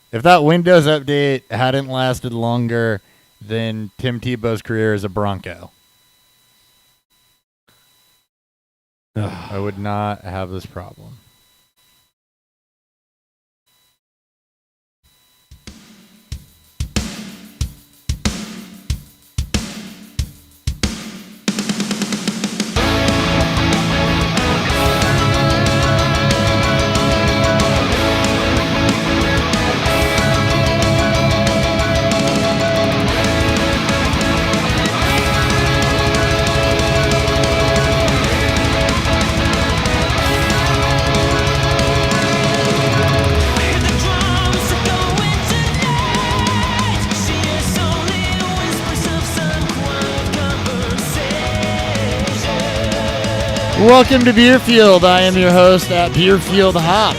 If that Windows update hadn't lasted longer than Tim Tebow's career as a Bronco, I would not have this problem. Welcome to Beerfield. I am your host at Beerfield Hop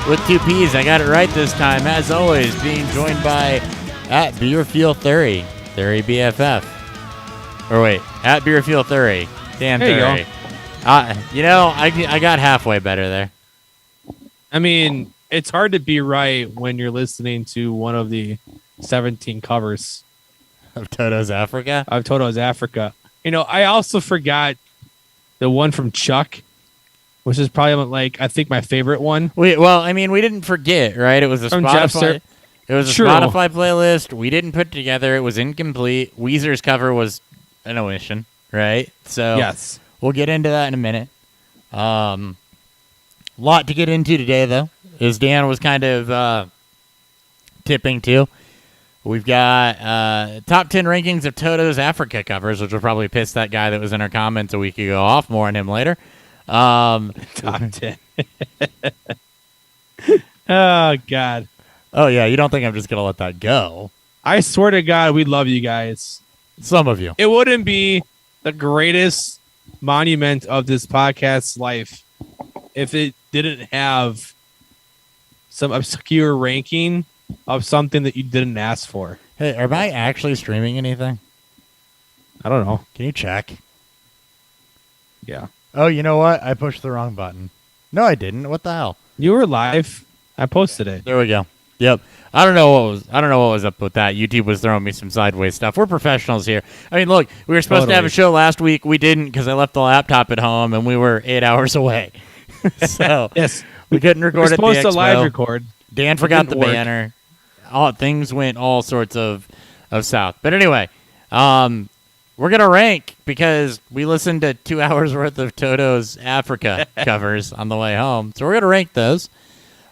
with 2 P's. I got it right this time. As always, being joined by at Beerfield Thury BFF. Or wait, at Beerfield Thury. Dan Thury. I got halfway better there. I mean, it's hard to be right when you're listening to one of the 17 covers of Toto's Africa. I also forgot the one from Chuck, which is probably I think my favorite one. We didn't forget, right? It was a Spotify. It was a Spotify playlist we didn't put together. It was incomplete. Weezer's cover was an omission, right? So yes, we'll get into that in a minute. Lot to get into today, though, as Dan was kind of tipping to. We've got top 10 rankings of Toto's Africa covers, which will probably piss that guy that was in our comments a week ago off. More on him later. Top 10. Oh, God. Oh, yeah. You don't think I'm just going to let that go? I swear to God, we love you guys. Some of you. It wouldn't be the greatest monument of this podcast's life if it didn't have some obscure ranking of something that you didn't ask for. Hey, am I actually streaming anything? I don't know. Can you check? Yeah. Oh, you know what? I pushed the wrong button. No, I didn't. What the hell? You were live. I posted it. There we go. Yep. I don't know what was up with that. YouTube was throwing me some sideways stuff. We're professionals here. I mean, look, we were supposed to have a show last week. We didn't because I left the laptop at home and we were 8 hours away. So yes, we couldn't record at the expo. Supposed to live record. Dan forgot the banner. Things went all sorts of south. But anyway, we're going to rank because we listened to 2 hours worth of Toto's Africa covers on the way home. So we're going to rank those.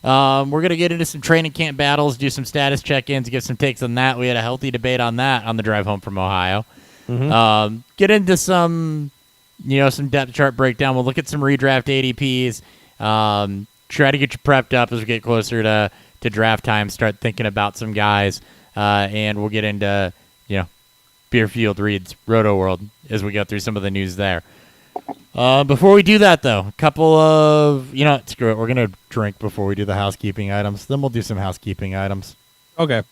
We're going to get into some training camp battles, do some status check-ins, get some takes on that. We had a healthy debate on that on the drive home from Ohio. Mm-hmm. Get into some depth chart breakdown. We'll look at some redraft ADPs. Try to get you prepped up as we get closer to draft time, start thinking about some guys, and we'll get into, Beerfield reads Rotoworld as we go through some of the news there. Before we do that, though, a couple of, screw it. We're going to drink before we do the housekeeping items. Then we'll do some housekeeping items. Okay.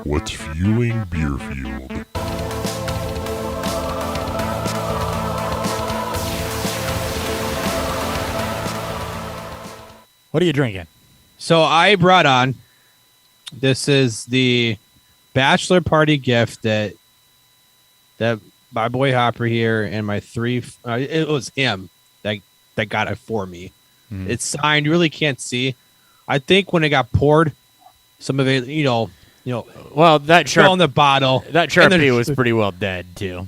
What's fueling Beerfield? What are you drinking? So I brought on, this is the bachelor party gift that my boy Hopper here and my it was him that got it for me. Mm. It's signed. You really can't see. I think when it got poured, some of it, well, that Sharpie on the bottle. That Sharpie was pretty well dead too.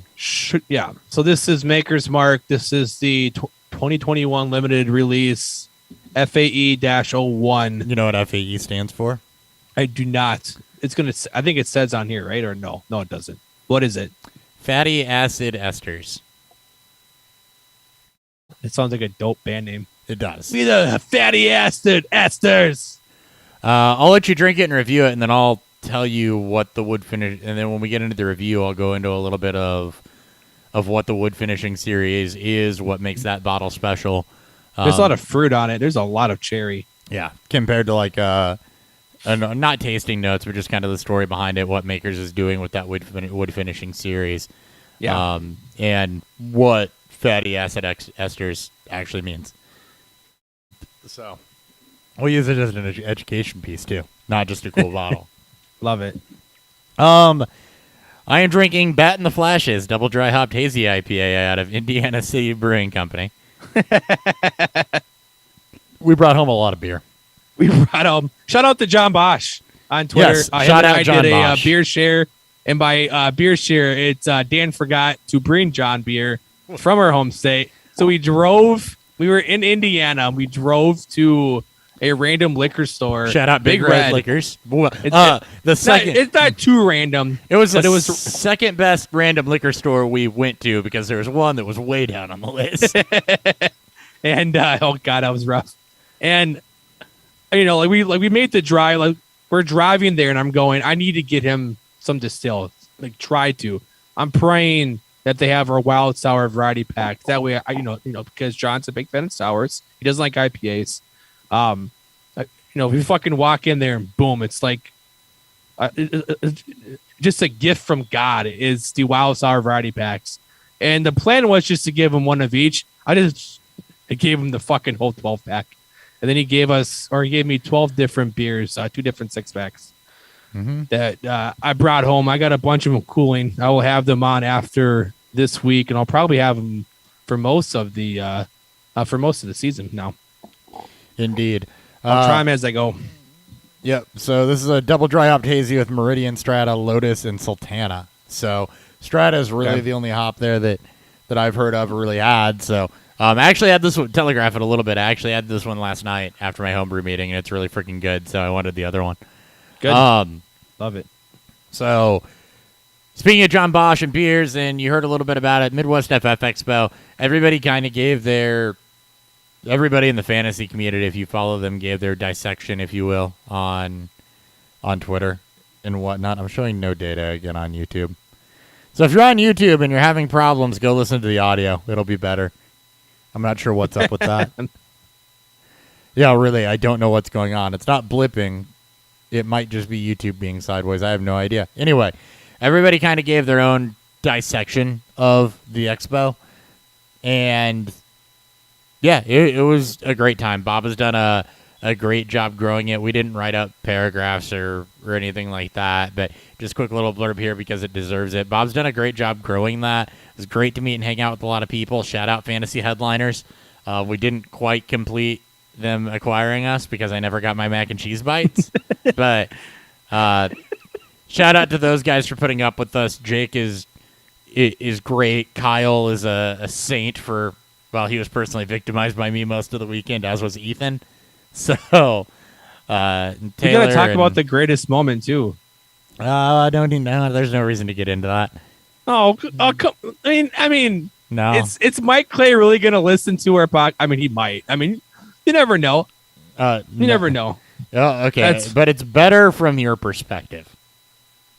Yeah. So this is Maker's Mark. This is the 2021 limited release FAE-01. You know what FAE stands for? I do not. I think it says on here, right? Or no? No, it doesn't. What is it? Fatty acid esters. It sounds like a dope band name. It does. Be the fatty acid esters. I'll let you drink it and review it, and then I'll tell you what the wood finish. And then when we get into the review, I'll go into a little bit of what the wood finishing series is, what makes that bottle special. There's a lot of fruit on it. There's a lot of cherry. Yeah, compared to not tasting notes, but just kind of the story behind it, what Makers is doing with that wood finishing series. Yeah. And what fatty acid esters actually means. So, We'll use it as an education piece too, not just a cool bottle. Love it. I am drinking Bat in the Flashes Double Dry Hopped Hazy IPA out of Indiana City Brewing Company. We brought home a lot of beer. We brought home. Shout out to John Bosch on Twitter. Yes, shout out John did Bosch. A beer share, and by beer share, it's Dan forgot to bring John beer from our home state, so we drove. We were in Indiana. We drove to a random liquor store. Shout out Big Red Liquors. It's not too random. It was the second best random liquor store we went to because there was one that was way down on the list. And oh god, that was rough. And like we made the drive. Like we're driving there, and I'm going. I need to get him some distilled. Like try to. I'm praying that they have our wild sour variety pack. That way, because John's a big fan of sours. He doesn't like IPAs. If you fucking walk in there and boom, it's like just a gift from God is the wild sour variety packs. And the plan was just to give him one of each. I gave him the fucking whole 12 pack. And then he gave me 12 different beers, 2 different 6-packs that I brought home. I got a bunch of them cooling. I will have them on after this week, and I'll probably have them for most of the season now. Indeed. I'll try them as I go. Yep. So this is a double dry hopped hazy with Meridian, Strata, Lotus, and Sultana. So Strata is really the only hop there that I've heard of or really had. So I actually had this one, telegraph it a little bit. I actually had this one last night after my homebrew meeting, and it's really freaking good. So I wanted the other one. Good. Love it. So speaking of John Bosch and beers, and you heard a little bit about it, Midwest FF Expo, everybody kind of gave everybody in the fantasy community, if you follow them, gave their dissection, if you will, on Twitter and whatnot. I'm showing no data again on YouTube. So if you're on YouTube and you're having problems, go listen to the audio. It'll be better. I'm not sure what's up with that. Yeah, really, I don't know what's going on. It's not blipping. It might just be YouTube being sideways. I have no idea. Anyway, everybody kind of gave their own dissection of the expo. And yeah, it was a great time. Bob has done a great job growing it. We didn't write up paragraphs or anything like that, but just quick little blurb here because it deserves it. Bob's done a great job growing that. It was great to meet and hang out with a lot of people. Shout out Fantasy Headliners. We didn't quite complete them acquiring us because I never got my mac and cheese bites. But shout out to those guys for putting up with us. Jake is great. Kyle is a saint for... Well, he was personally victimized by me most of the weekend, as was Ethan. So, Taylor. We got to talk about the greatest moment, too. I don't even know. There's no reason to get into that. Oh, I mean, no. It's Mike Clay really going to listen to our podcast? I mean, he might. I mean, you never know. You never know. Oh, okay, but it's better from your perspective.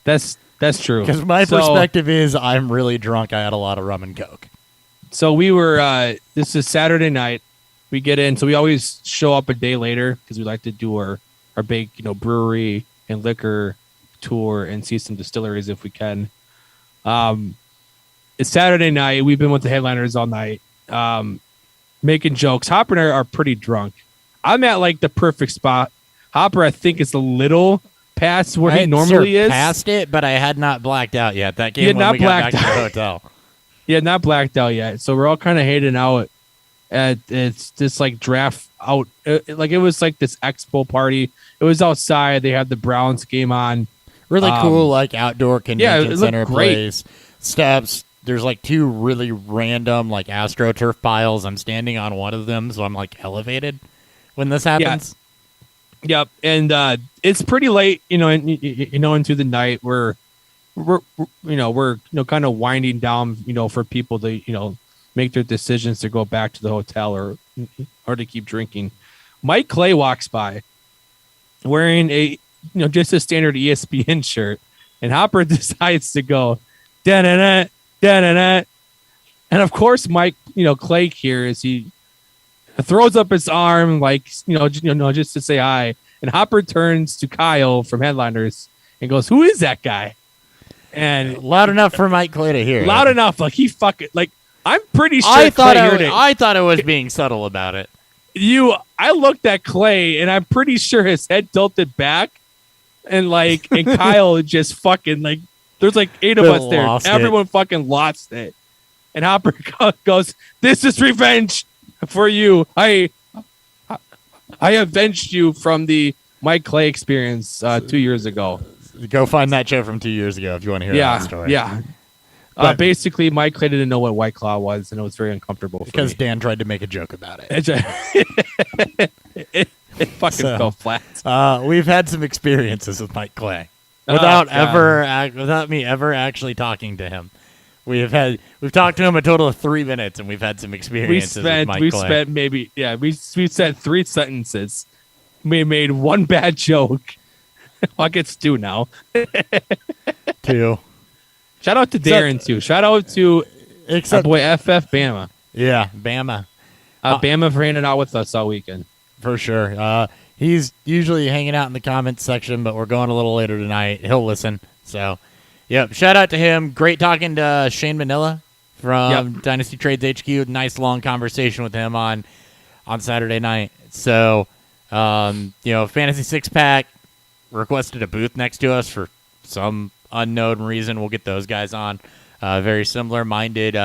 That's true. Because my perspective is I'm really drunk. I had a lot of rum and coke. So we were, this is Saturday night. We get in. So we always show up a day later because we like to do our big, brewery and liquor tour and see some distilleries if we can. It's Saturday night. We've been with the headliners all night, making jokes. Hopper and I are pretty drunk. I'm at like the perfect spot. Hopper, I think, is a little past where he normally is. Past it, but I had not blacked out yet. That game when we got back to the hotel. Yeah, not blacked out yet. So we're all kind of hating out at it's this like draft out. Like it was like this expo party. It was outside. They had the Browns game on. Really cool, like outdoor convention center great. place. Steps. There's like 2 really random like AstroTurf piles. I'm standing on one of them, so I'm like elevated when this happens. Yeah. Yep, and it's pretty late, into the night. We're kind of winding down, for people to, make their decisions to go back to the hotel or to keep drinking. Mike Clay walks by wearing a, just a standard ESPN shirt, and Hopper decides to go, da-da-da, da-da-da. And of course, Mike, Clay here is he throws up his arm, like, just to say hi. And Hopper turns to Kyle from Headliners and goes, "Who is that guy?" And loud enough for Mike Clay to hear. Enough, like he fucking like. I'm pretty sure I thought it was being subtle about it. I looked at Clay, and I'm pretty sure his head tilted back, and Kyle just fucking there's 8 of us there. Everyone fucking lost it. And Hopper goes, "This is revenge for you. I avenged you from the Mike Clay experience 2 years ago." Go find that show from 2 years ago if you want to hear that story. Yeah. Basically, Mike Clay didn't know what White Claw was, and it was very uncomfortable because Dan tried to make a joke about it. It fucking fell flat. We've had some experiences with Mike Clay without me ever actually talking to him. We've talked to him a total of 3 minutes, and we've had some experiences with Mike Clay. We said 3 sentences. We made 1 bad joke. I get Stu now. 2. Shout out to Darren too. Shout out to our boy FF Bama. Yeah, Bama. Bama for hanging out with us all weekend. For sure. He's usually hanging out in the comments section, but we're going a little later tonight. He'll listen. So, yep. Shout out to him. Great talking to Shane Manila from Dynasty Trades HQ. Nice long conversation with him on Saturday night. So, Fantasy Six Pack requested a booth next to us for some unknown reason. We'll get those guys on. Very similar minded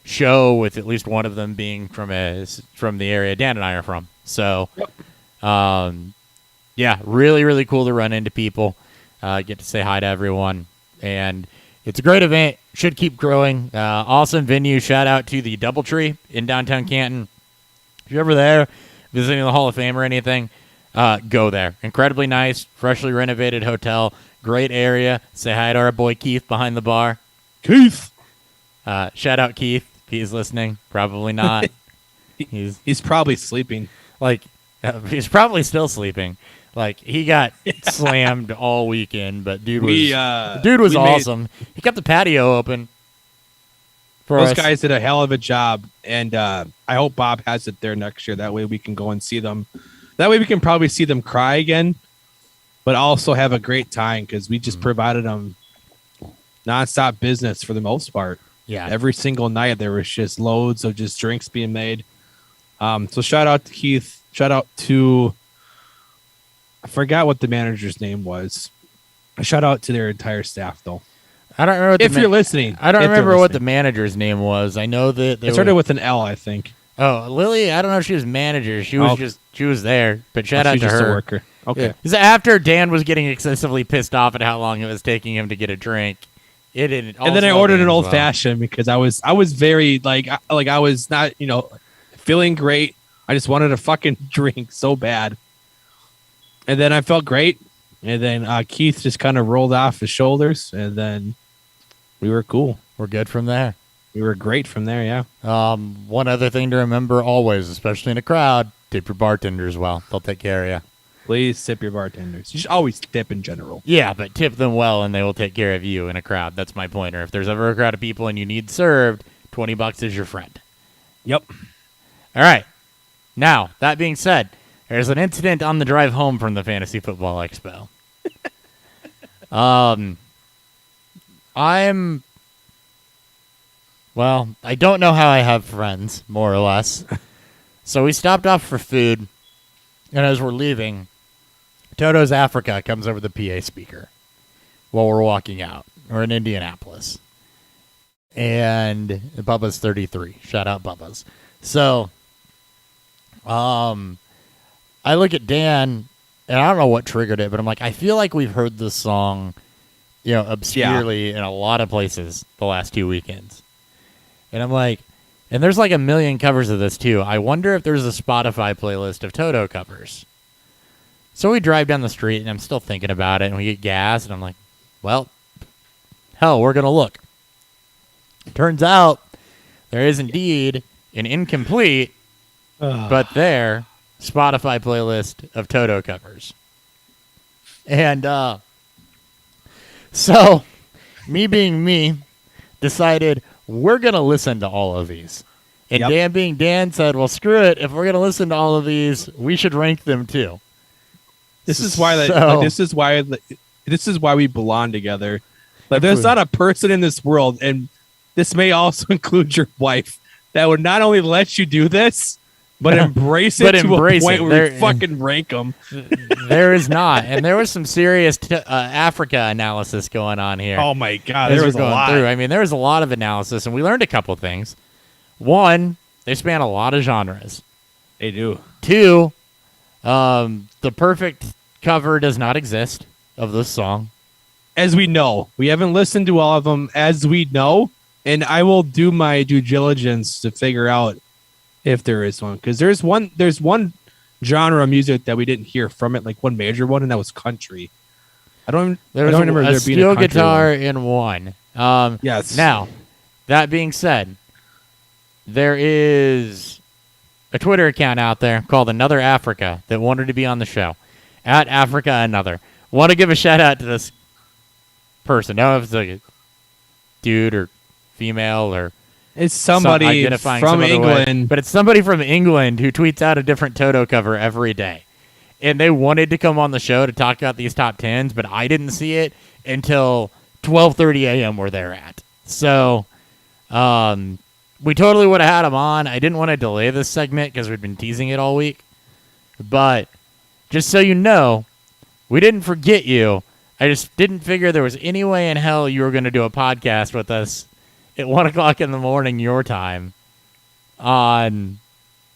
show with at least one of them being from the area Dan and I are from. So, really, really cool to run into people, get to say hi to everyone, and it's a great event. Should keep growing. Awesome venue. Shout out to the DoubleTree in downtown Canton. If you're ever there visiting the Hall of Fame or anything, go there. Incredibly nice, freshly renovated hotel. Great area. Say hi to our boy Keith behind the bar. Keith. Shout out Keith. If he's listening. Probably not. He's probably sleeping. He's probably still sleeping. He got slammed all weekend, but dude was awesome. He kept the patio open for us. Those guys did a hell of a job, and I hope Bob has it there next year. That way we can go and see them. That way we can probably see them cry again, but also have a great time because we just provided them nonstop business for the most part. Yeah. Every single night there was just loads of just drinks being made. So shout out to Keith. Shout out to, I forgot what the manager's name was. A shout out to their entire staff though. I don't remember if you're listening. I don't remember what the manager's name was. I know that it started with an L, I think. Oh, Lily, I don't know if she was manager. She was she was there, but shout out to her. A worker. Okay. Yeah. After Dan was getting excessively pissed off at how long it was taking him to get a drink, and then I ordered an old fashioned because I was very I was not feeling great. I just wanted a fucking drink so bad, and then I felt great, and then Keith just kind of rolled off his shoulders, and then we were cool. We're good from there. We were great from there, yeah. One other thing to remember always, especially in a crowd, tip your bartenders well. They'll take care of you. Please tip your bartenders. You should always tip in general. Yeah, but tip them well and they will take care of you in a crowd. That's my pointer. If there's ever a crowd of people and you need served, $20 is your friend. Yep. All right. Now, that being said, there's an incident on the drive home from the Fantasy Football Expo. I don't know how I have friends, more or less. So we stopped off for food, and as we're leaving, Toto's Africa comes over the PA speaker while we're walking out. We're in Indianapolis. And Bubba's 33. Shout out Bubba's. So, I look at Dan, and I don't know what triggered it, but I'm like, I feel like we've heard this song, obscurely in a lot of places the last 2 weekends. And I'm like, and there's like a million covers of this too. I wonder if there's a Spotify playlist of Toto covers. So we drive down the street, and I'm still thinking about it, and we get gas, and I'm like, well, hell, we're going to look. Turns out there is indeed an incomplete, but there, Spotify playlist of Toto covers. And so, me being me, decided we're going to listen to all of these. And Dan being Dan said, well, screw it. If we're going to listen to all of these, we should rank them too. This is why this is why we belong together. There's not a person in this world, and this may also include your wife, that would not only let you do this, but embrace it But to embrace a point it. where we fucking rank them. There is not, and there was some serious Africa analysis going on here. Oh my god, as there we're was a going lot. through. I mean, there was a lot of analysis, and we learned a couple things. One, they span a lot of genres. They do. Two, the perfect cover does not exist of this song. As we know, we haven't listened to all of them. As we know, and I will do my due diligence to figure out if there is one, because there's one genre of music that we didn't hear from it, like one major one, and that was country. I don't remember a there being a steel country guitar one. in one. Yes. Now, that being said, there is a Twitter account out there called Another Africa that wanted to be on the show. At Africa Another. Want to give a shout out to this person. I don't know if it's like a dude or female or It's somebody identifying from some other way, England. but it's somebody from England who tweets out a different Toto cover every day. And they wanted to come on the show to talk about these top 10s, but I didn't see it until 12:30 a.m. where they're at. So we totally would have had them on. I didn't want to delay this segment because we'd been teasing it all week. But just so you know, we didn't forget you. I just didn't figure there was any way in hell you were going to do a podcast with us at 1 o'clock in the morning your time on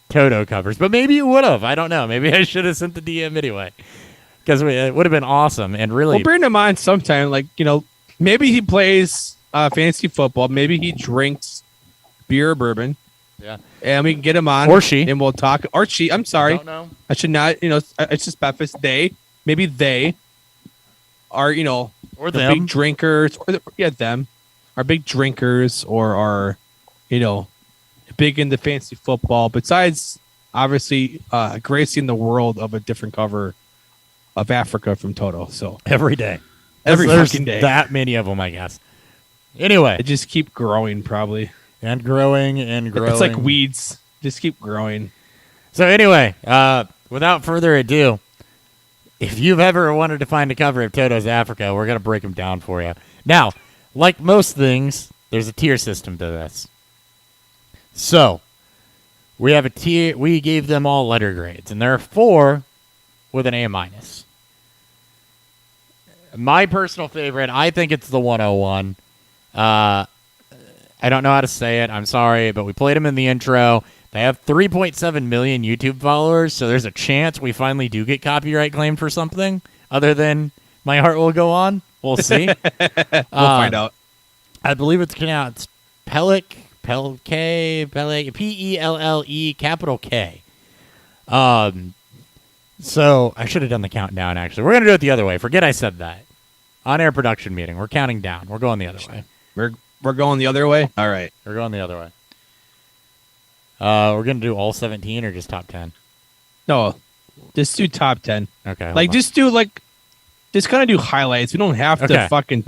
Toto covers. But maybe you would have. I don't know. Maybe I should have sent the DM anyway, because it would have been awesome and really. We'll bring him on sometime. Like, maybe he plays fantasy football. Maybe he drinks beer or bourbon. Yeah. And we can get him on. Or she. And we'll talk. Or she. I'm sorry. I don't know. I should not. It's just preface. Maybe they are, Or the them. big drinkers. Them are big drinkers or are, big into fantasy football. Besides, obviously, gracing the world of a different cover of Africa from Toto. So Every day. Every There's fucking day. That many of them, I guess. Anyway. They just keep growing, probably. And growing and growing. It's like weeds. Just keep growing. So anyway, without further ado, if you've ever wanted to find a cover of Toto's Africa, we're going to break them down for you. Now, like most things, there's a tier system to this. So, we have a tier. We gave them all letter grades, and there are 4 with an A-. My personal favorite, I think it's the 101. I don't know how to say it. I'm sorry, but we played them in the intro. They have 3.7 million YouTube followers, so there's a chance we finally do get copyright claimed for something other than My Heart Will Go On. We'll see. We'll find out. I believe it's pronounced Pellic, P-E-L-L-E, capital K. So I should have done the countdown, actually. We're going to do it the other way. Forget I said that. On-air production meeting. We're counting down. We're going the other way. We're going the other way? All right. We're going the other way. We're going to do all 17 or just top 10? No, just do top 10. Okay. Just kind of do highlights. We don't have to Okay. fucking,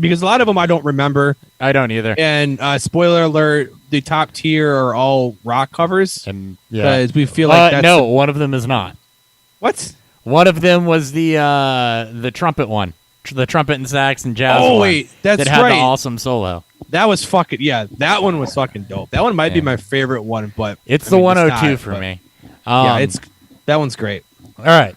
because a lot of them I don't remember. I don't either. And spoiler alert, the top tier are all rock covers. And yeah. Because we feel like that's... No, one of them is not. What? One of them was the trumpet one. The trumpet and sax and jazz Oh, one wait. That's that had right. the awesome solo. That was fucking... Yeah, that one was fucking dope. That one might be my favorite one, but... It's I the mean, 102 not, for but- me. That one's great. All right.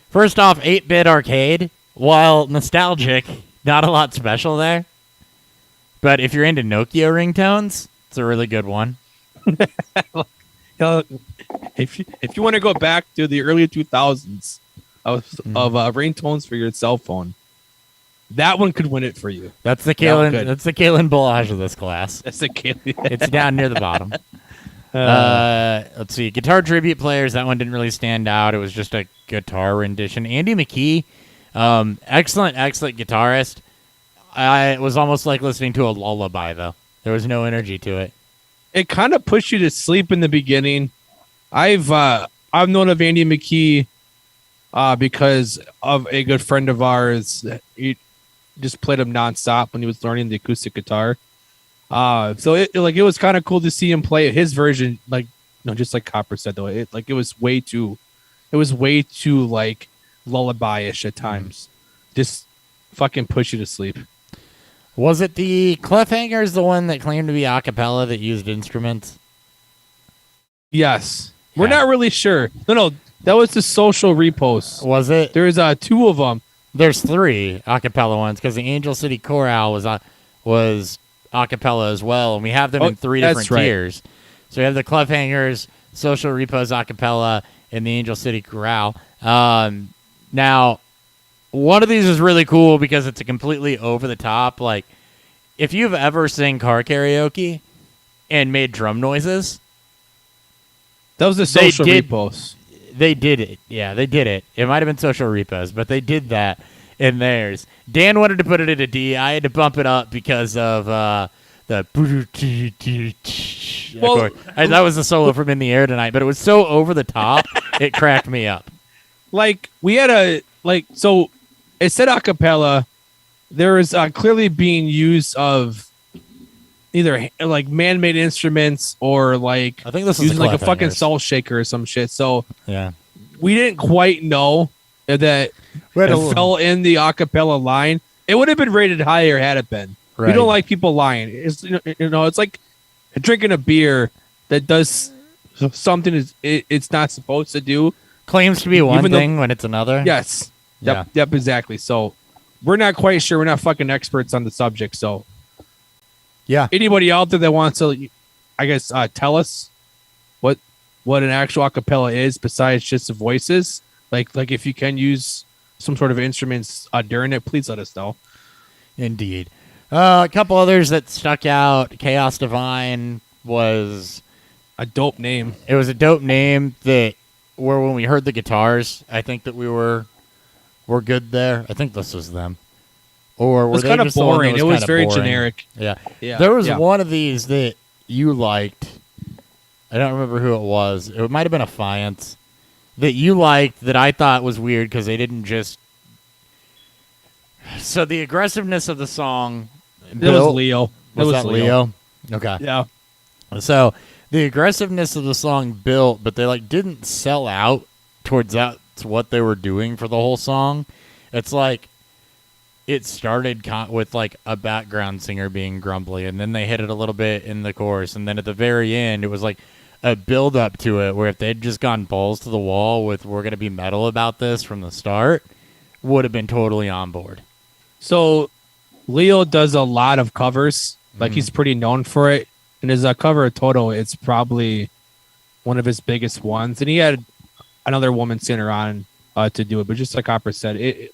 First off, 8-bit arcade. While nostalgic, not a lot special there. But if you're into Nokia ringtones, it's a really good one. If you want to go back to the early 2000s of ringtones for your cell phone, that one could win it for you. That's the Yeah, Kalen. good. That's the Kalen Balaj of this class. That's the kid. It's down near the bottom. Let's see. Guitar tribute players. That one didn't really stand out. It was just a guitar rendition. Andy McKee, excellent guitarist. It was almost like listening to a lullaby, though. There was no energy to it. It kind of pushed you to sleep in the beginning. I've known of Andy McKee because of a good friend of ours. He just played him nonstop when he was learning the acoustic guitar. So it was kind of cool to see him play his version, just like Copper said though. It was way too like lullaby-ish at times. Just fucking push you to sleep. Was it the Cliffhangers, the one that claimed to be a cappella that used instruments? Yes. We're not really sure. No, that was the social repost. Was it? There's 2 of them. There's 3 acapella ones because the Angel City Chorale was acapella as well, and we have them in 3 different tiers. So we have the Clubhangers, Social Repos acapella, and the Angel City Chorale. Now, one of these is really cool because it's a completely over the top. Like, if you've ever sang car karaoke and made drum noises, that was the social repost. They did it. Yeah, they did it. It might have been Social Repos, but they did that in theirs. Dan wanted to put it at a D. I had to bump it up because of the. Well, that was the solo from In the Air Tonight, but it was so over the top, it cracked me up. Like, we had so it said acapella. There is clearly being use of either like man-made instruments or like I think this is using like a fucking salt shaker or some shit. So yeah, we didn't quite know that it fell in the acapella line. It would have been rated higher had it been. Right. We don't like people lying. It's it's like drinking a beer that does something it's not supposed to do. Claims to be one thing when it's another. Yes. Yeah. Yep, exactly. So we're not quite sure. We're not fucking experts on the subject. So yeah, anybody out there that wants to, I guess, tell us what an actual acapella is besides just the voices. Like if you can use some sort of instruments during it, please let us know. Indeed. A couple others that stuck out. Chaos Divine was a dope name. It was a dope name that where when we heard the guitars, I think that we're good there. I think this was them. Or were they kind of just boring? It was very boring? Generic. Yeah. There was one of these that you liked. I don't remember who it was. It might have been Affiance that you liked that I thought was weird because they didn't just. So the aggressiveness of the song. It was Leo. Was that Leo? Okay. Yeah. So the aggressiveness of the song built, but they like didn't sell out towards that to what they were doing for the whole song. It's like it started with like a background singer being grumbly, and then they hit it a little bit in the chorus, and then at the very end it was like a build up to it where if they'd just gone balls to the wall with we're going to be metal about this from the start, would have been totally on board. So Leo does a lot of covers. Like he's pretty known for it. And his cover of Toto, it's probably one of his biggest ones. And he had another woman singer on to do it. But just like Hopper said, it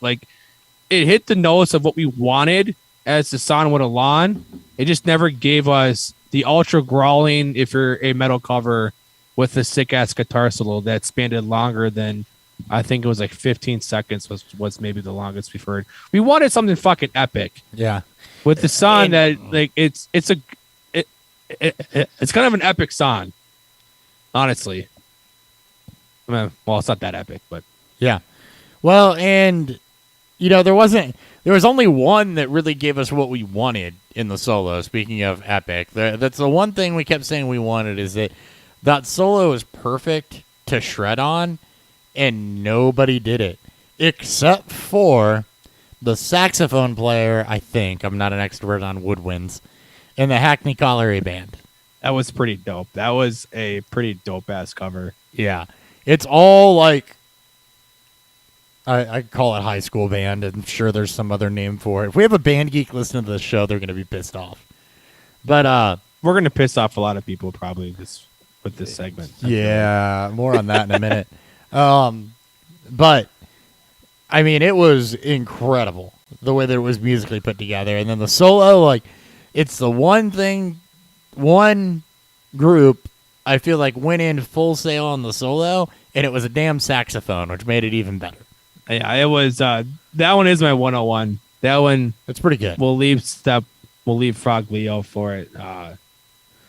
hit the notes of what we wanted as the song went along. It just never gave us the ultra growling, if you're a metal cover, with the sick ass guitar solo that spanned longer than I think it was like 15 seconds was maybe the longest we've heard. We wanted something fucking epic. Yeah. With the song that like it's kind of an epic song. Honestly. I mean, well, it's not that epic, but yeah. Well, and there was only one that really gave us what we wanted in the solo. Speaking of epic, that's the one thing we kept saying we wanted is that solo is perfect to shred on. And nobody did it except for the saxophone player. I think I'm not an expert on woodwinds in the Hackney Colliery Band. That was pretty dope. That was a pretty dope ass cover. Yeah, it's all like I call it high school band. I'm sure there's some other name for it. If we have a band geek listening to this show, they're going to be pissed off. But we're going to piss off a lot of people probably with this segment. Yeah, more on that in a minute. But I mean, it was incredible the way that it was musically put together. And then the solo, like, it's the one group I feel like went in full sail on the solo, and it was a damn saxophone, which made it even better. Yeah, it was, that one is my 101. That one, it's pretty good. We'll leave Frog Leo for it.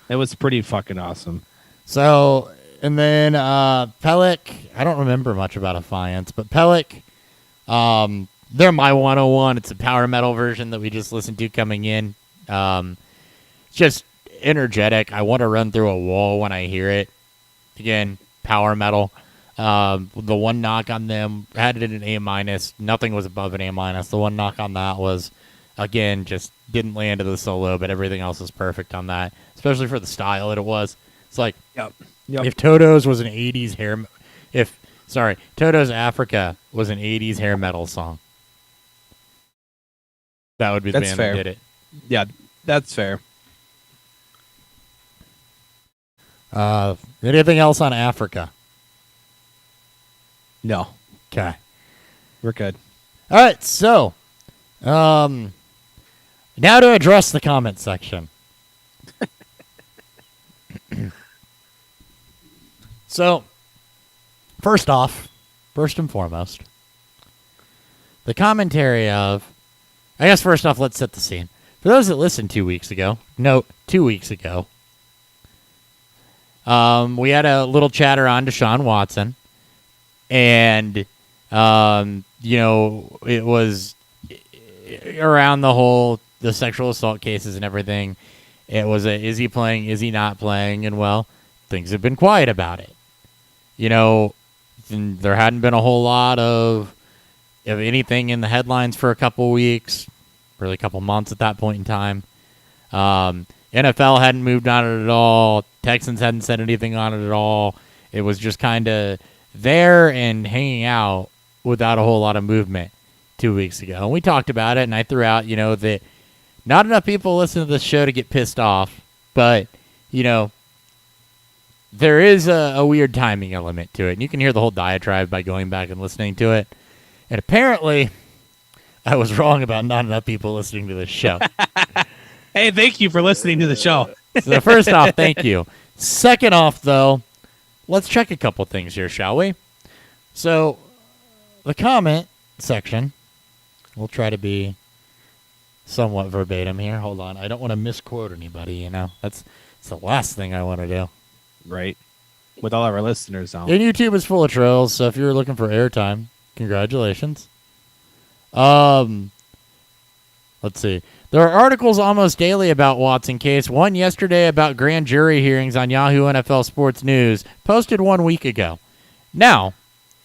It was pretty fucking awesome. So, and then Pellic, I don't remember much about Affiance, but Pellic, they're my 101. It's a power metal version that we just listened to coming in. Just energetic. I want to run through a wall when I hear it. Again, power metal. The one knock on them, had it at an A-. Nothing was above an A-. The one knock on that was, again, just didn't land to the solo, but everything else was perfect on that, especially for the style that it was. It's like Yep. if Toto's was an 80s Toto's Africa was an 80s hair metal song. That would be the band that did it. Yeah, that's fair. Anything else on Africa? No. Okay. We're good. All right, so now to address the comment section. So, first and foremost, the commentary of, I guess first off, let's set the scene. For those that listened 2 weeks ago, note 2 weeks ago, we had a little chatter on Deshaun Watson, and, it was around the sexual assault cases and everything. It was is he playing, is he not playing? And, well, things have been quiet about it. There hadn't been a whole lot of anything in the headlines for a couple weeks, really a couple months at that point in time. NFL hadn't moved on it at all. Texans hadn't said anything on it at all. It was just kind of there and hanging out without a whole lot of movement 2 weeks ago. And we talked about it, and I threw out, that not enough people listen to this show to get pissed off, but, there is a weird timing element to it. And you can hear the whole diatribe by going back and listening to it. And apparently, I was wrong about not enough people listening to this show. Hey, thank you for listening to the show. So first off, thank you. Second off, though, let's check a couple things here, shall we? So, the comment section, we'll try to be somewhat verbatim here. Hold on. I don't want to misquote anybody, That's the last thing I want to do. Right. With all of our listeners on. And YouTube is full of trolls, so if you're looking for airtime, congratulations. Let's see. There are articles almost daily about Watson case. One yesterday about grand jury hearings on Yahoo NFL Sports News, posted 1 week ago. Now,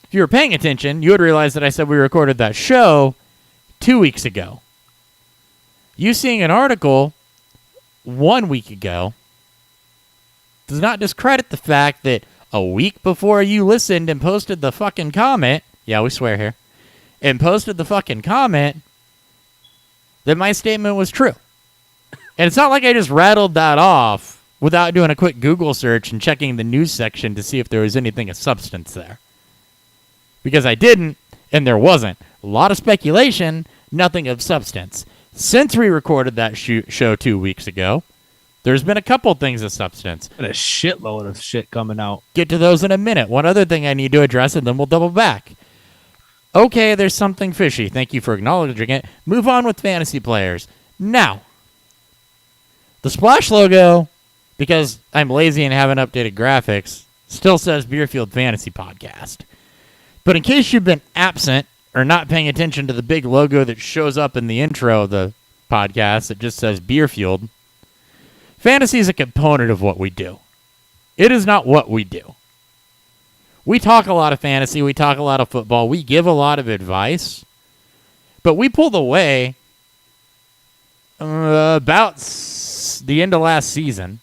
if you were paying attention, you would realize that I said we recorded that show 2 weeks ago. You seeing an article 1 week ago does not discredit the fact that a week before you listened and posted the fucking comment, yeah, we swear here, and posted the fucking comment, that my statement was true. And it's not like I just rattled that off without doing a quick Google search and checking the news section to see if there was anything of substance there. Because I didn't, and there wasn't. A lot of speculation, nothing of substance. Since we recorded that show 2 weeks ago, there's been a couple things of substance. And a shitload of shit coming out. Get to those in a minute. One other thing I need to address, and then we'll double back. Okay, there's something fishy. Thank you for acknowledging it. Move on with fantasy players. Now, the splash logo, because I'm lazy and haven't updated graphics, still says Beerfield Fantasy Podcast. But in case you've been absent or not paying attention to the big logo that shows up in the intro of the podcast that just says Beerfield, fantasy is a component of what we do. It is not what we do. We talk a lot of fantasy. We talk a lot of football. We give a lot of advice. But we pulled away about the end of last season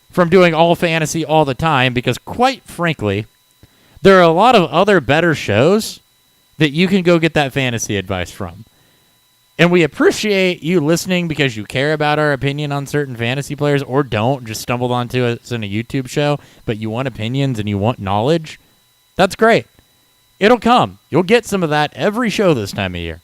from doing all fantasy all the time because, quite frankly, there are a lot of other better shows that you can go get that fantasy advice from. And we appreciate you listening because you care about our opinion on certain fantasy players or don't, just stumbled onto us in a YouTube show, but you want opinions and you want knowledge. That's great. It'll come. You'll get some of that every show this time of year.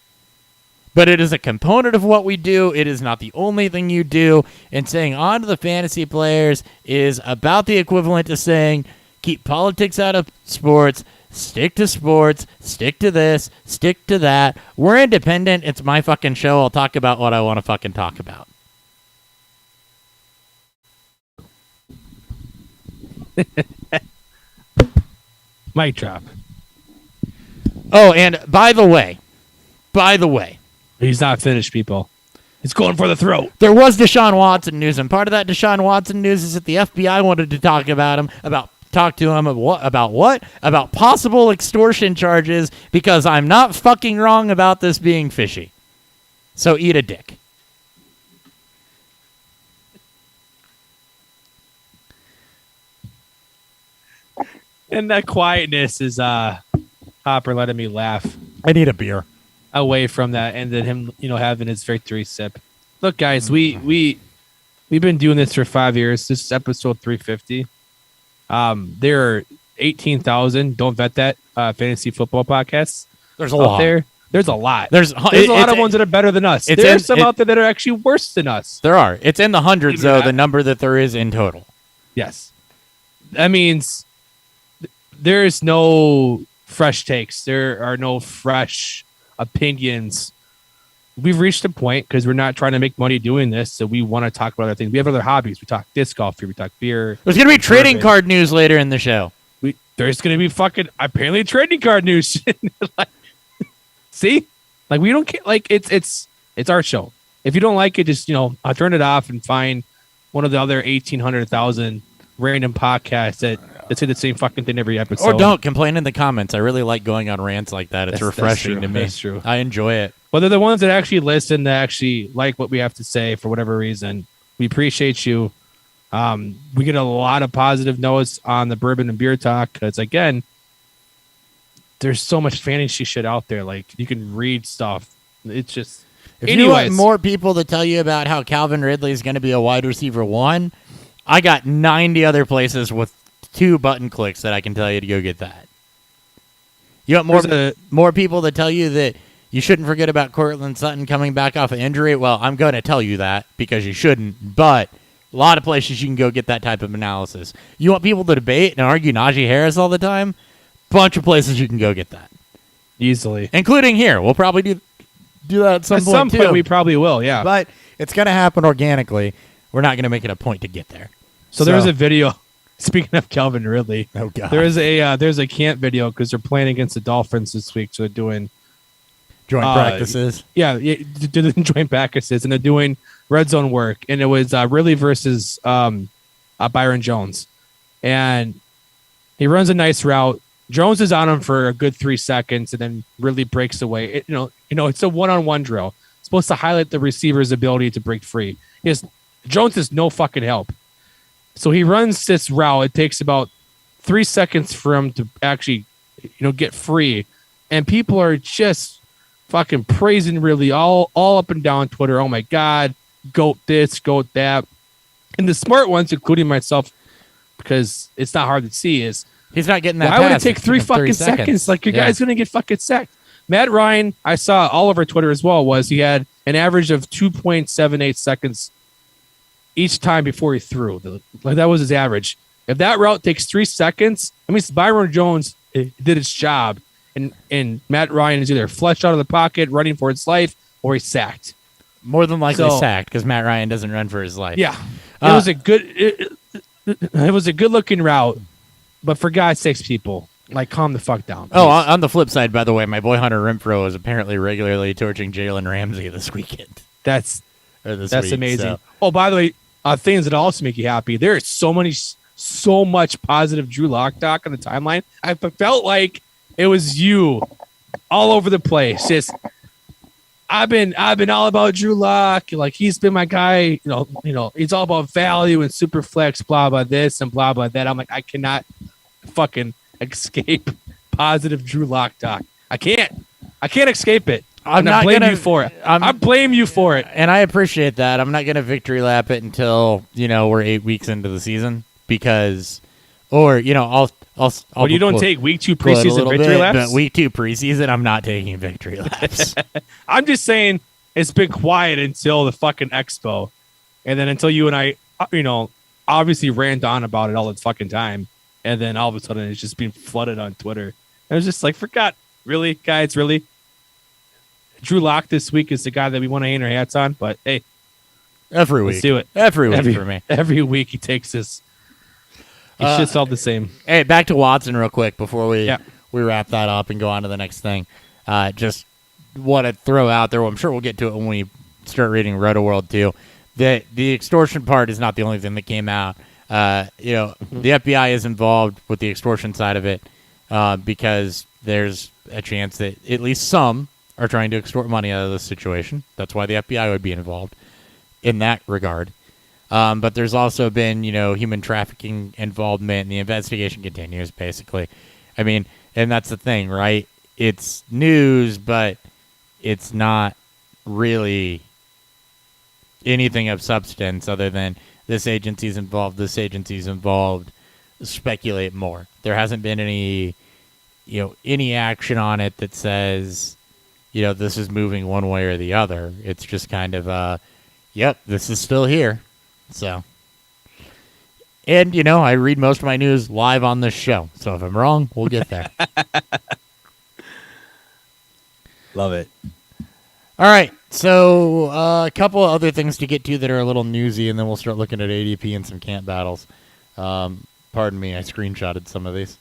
But it is a component of what we do. It is not the only thing you do. And saying on to the fantasy players is about the equivalent to saying keep politics out of sports, stick to sports, stick to this, stick to that. We're independent. It's my fucking show. I'll talk about what I want to fucking talk about. Mic drop. Oh, and by the way, he's not finished, people. He's going for the throat. there was Deshaun Watson news, and part of that Deshaun Watson news is that the FBI wanted to talk about him, about what? About possible extortion charges because I'm not fucking wrong about this being fishy. So eat a dick. And that quietness is Hopper letting me laugh I need a beer. away from that, and then him, having his victory sip. Look, guys, we've been doing this for 5 years. This is episode 350. There are 18,000. Don't vet that fantasy football podcasts. There's a out lot. there. There's a lot. There's a lot of ones that are better than us. There's some out there that are actually worse than us. There are. It's in the hundreds, Maybe though, not. the number that there is in total. Yes. That means there is no fresh takes. There are no fresh opinions. We've reached a point because we're not trying to make money doing this, so we want to talk about other things. We have other hobbies. We talk disc golf here. We talk beer. There's going to be trading bourbon. card news later in the show. There's going to be fucking apparently trading card news. Like, see, like we don't care. Like it's our show. If you don't like it, just I'll turn it off and find one of the other 1,800,000 random podcasts that say the same fucking thing every episode. Or don't complain in the comments. I really like going on rants like that. It's refreshing to me. That's true. I enjoy it. But they're the ones that actually listen, that actually like what we have to say for whatever reason. We appreciate you. We get a lot of positive notes on the bourbon and beer talk because, again, there's so much fantasy shit out there. Like, you can read stuff. It's just... If you want more people to tell you about how Calvin Ridley is going to be a wide receiver 1, I got 90 other places with 2 button clicks that I can tell you to go get that. You want more people to tell you that you shouldn't forget about Cortland Sutton coming back off an injury? Well, I'm going to tell you that because you shouldn't, but a lot of places you can go get that type of analysis. You want people to debate and argue Najee Harris all the time? Bunch of places you can go get that. Easily. Including here. We'll probably do that at some point, too. We probably will, yeah. But it's going to happen organically. We're not going to make it a point to get there. So there's a video. Speaking of Calvin Ridley, oh god, there's a camp video because they're playing against the Dolphins this week. So they're doing joint practices. Yeah, doing joint practices, and they're doing red zone work. And it was Ridley versus Byron Jones, and he runs a nice route. Jones is on him for a good 3 seconds, and then Ridley breaks away. It's a one-on-one drill. It's supposed to highlight the receiver's ability to break free. Jones is no fucking help. So he runs this route. It takes about 3 seconds for him to actually, get free. And people are just fucking praising Ridley all up and down Twitter. Oh my God, goat this, goat that. And the smart ones, including myself, because it's not hard to see, is he's not getting that. Why would it take 3 fucking seconds? Like, your guy's going to get fucking sacked. Matt Ryan, I saw all over Twitter as well, was he had an average of 2.78 seconds each time before he threw. Like, that was his average. If that route takes 3 seconds, I mean, Byron Jones did its job, and Matt Ryan is either flushed out of the pocket, running for his life, or he's sacked. More than likely sacked, because Matt Ryan doesn't run for his life. Yeah, it was a good. It was a good looking route, but for God's sakes, people, like, calm the fuck down. Please. Oh, on the flip side, by the way, my boy Hunter Renfrow is apparently regularly torching Jalen Ramsey this weekend. That's amazing. So. Oh, by the way, things that also make you happy. There is so much positive Drew Lock talk on the timeline. I felt like it was you all over the place. Just I've been all about Drew Lock. Like, he's been my guy. He's all about value and super flex, blah blah this and blah blah that. I'm like, I cannot fucking escape positive Drew Lock talk. I can't escape it. I'm not blaming you for it. I blame you for it. And I appreciate that. I'm not going to victory lap it until, we're 8 weeks into the season because, I'll But you don't take week 2 preseason victory laps? But week 2 preseason, I'm not taking victory laps. I'm just saying it's been quiet until the fucking expo. And then until you and I, obviously rant on about it all the fucking time. And then all of a sudden it's just being flooded on Twitter. And I was just like, really, guys, really? Drew Lock this week is the guy that we want to hang our hats on, but hey, every week, let's do it. Every week for me. Every week he takes this. It's just all the same. Hey, back to Watson real quick before we wrap that up and go on to the next thing. Just want to throw out there. Well, I'm sure we'll get to it when we start reading rotoworld too. The extortion part is not the only thing that came out. The FBI is involved with the extortion side of it because there's a chance that at least some are trying to extort money out of this situation. That's why the FBI would be involved in that regard. But there's also been, human trafficking involvement, and the investigation continues, basically. I mean, and that's the thing, right? It's news, but it's not really anything of substance other than this agency's involved, speculate more. There hasn't been any action on it that says, this is moving one way or the other. It's just kind of, yep, this is still here. So, and, I read most of my news live on this show. So if I'm wrong, we'll get there. Love it. All right. So a couple of other things to get to that are a little newsy, and then we'll start looking at ADP and some camp battles. Pardon me, I screenshotted some of these.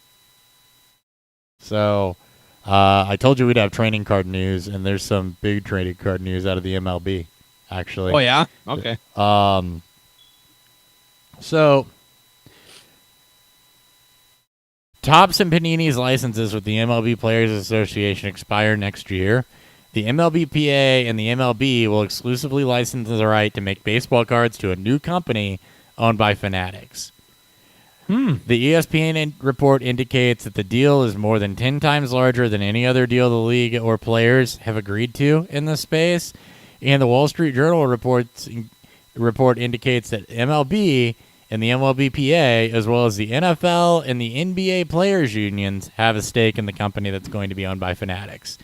So I told you we'd have trading card news, and there's some big trading card news out of the MLB, actually. Oh, yeah? Okay. So Topps and Panini's licenses with the MLB Players Association expire next year. The MLBPA and the MLB will exclusively license the right to make baseball cards to a new company owned by Fanatics. The ESPN report indicates that the deal is more than 10 times larger than any other deal the league or players have agreed to in this space. And the Wall Street Journal report indicates that MLB and the MLBPA, as well as the NFL and the NBA players unions, have a stake in the company that's going to be owned by Fanatics.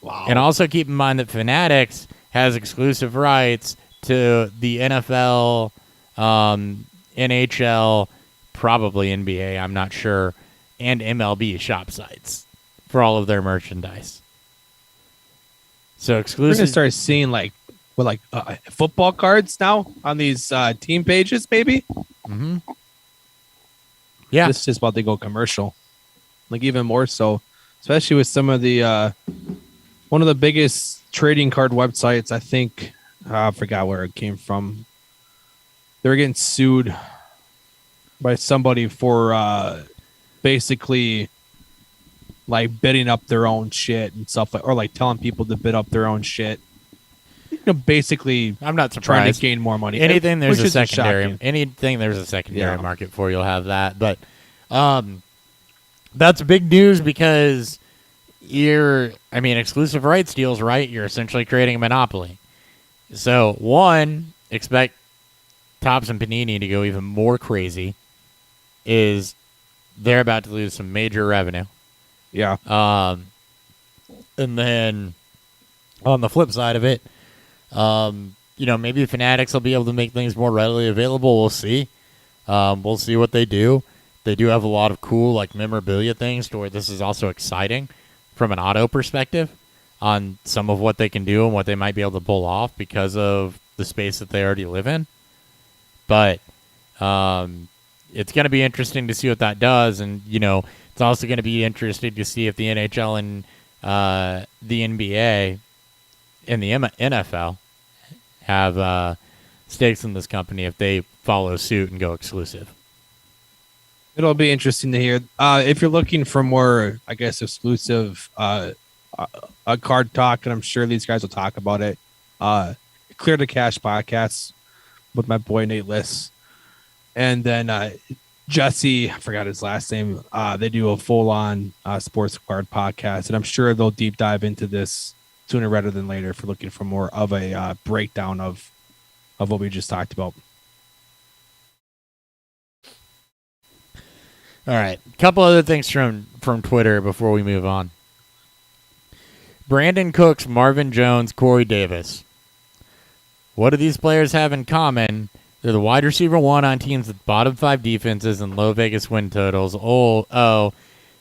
Wow. And also keep in mind that Fanatics has exclusive rights to the NFL, NHL, probably NBA, I'm not sure, and MLB shop sites for all of their merchandise. So exclusive. We're going to start seeing football cards now on these team pages, maybe? Mm-hmm. Yeah. This is about to go commercial. Even more so, especially with some of the one of the biggest trading card websites, I think, I forgot where it came from. They were getting sued by somebody for basically bidding up their own shit and stuff, or telling people to bid up their own shit. Basically, I'm not trying surprised. to gain more money. Anything there's a secondary, Yeah. market for, you'll have that. But that's big news because exclusive rights deals, right? You're essentially creating a monopoly. So, one, expect Topps and Panini to go even more crazy, is they're about to lose some major revenue. Yeah. And then on the flip side of it, maybe Fanatics will be able to make things more readily available. We'll see. We'll see what they do. They do have a lot of cool memorabilia things to where this is also exciting from an auto perspective on some of what they can do and what they might be able to pull off because of the space that they already live in. But it's going to be interesting to see what that does. And, it's also going to be interesting to see if the NHL and the NBA and the NFL have stakes in this company if they follow suit and go exclusive. It'll be interesting to hear. If you're looking for more, I guess, exclusive card talk, and I'm sure these guys will talk about it, Clear the Cash podcast with my boy Nate Liss. And then Jesse, I forgot his last name, they do a full-on sports card podcast, and I'm sure they'll deep dive into this sooner rather than later if you're looking for more of a breakdown of what we just talked about. All right. A couple other things from Twitter before we move on. Brandon Cooks, Marvin Jones, Corey Davis. What do these players have in common? They're the wide receiver one on teams with bottom 5 defenses and low Vegas win totals.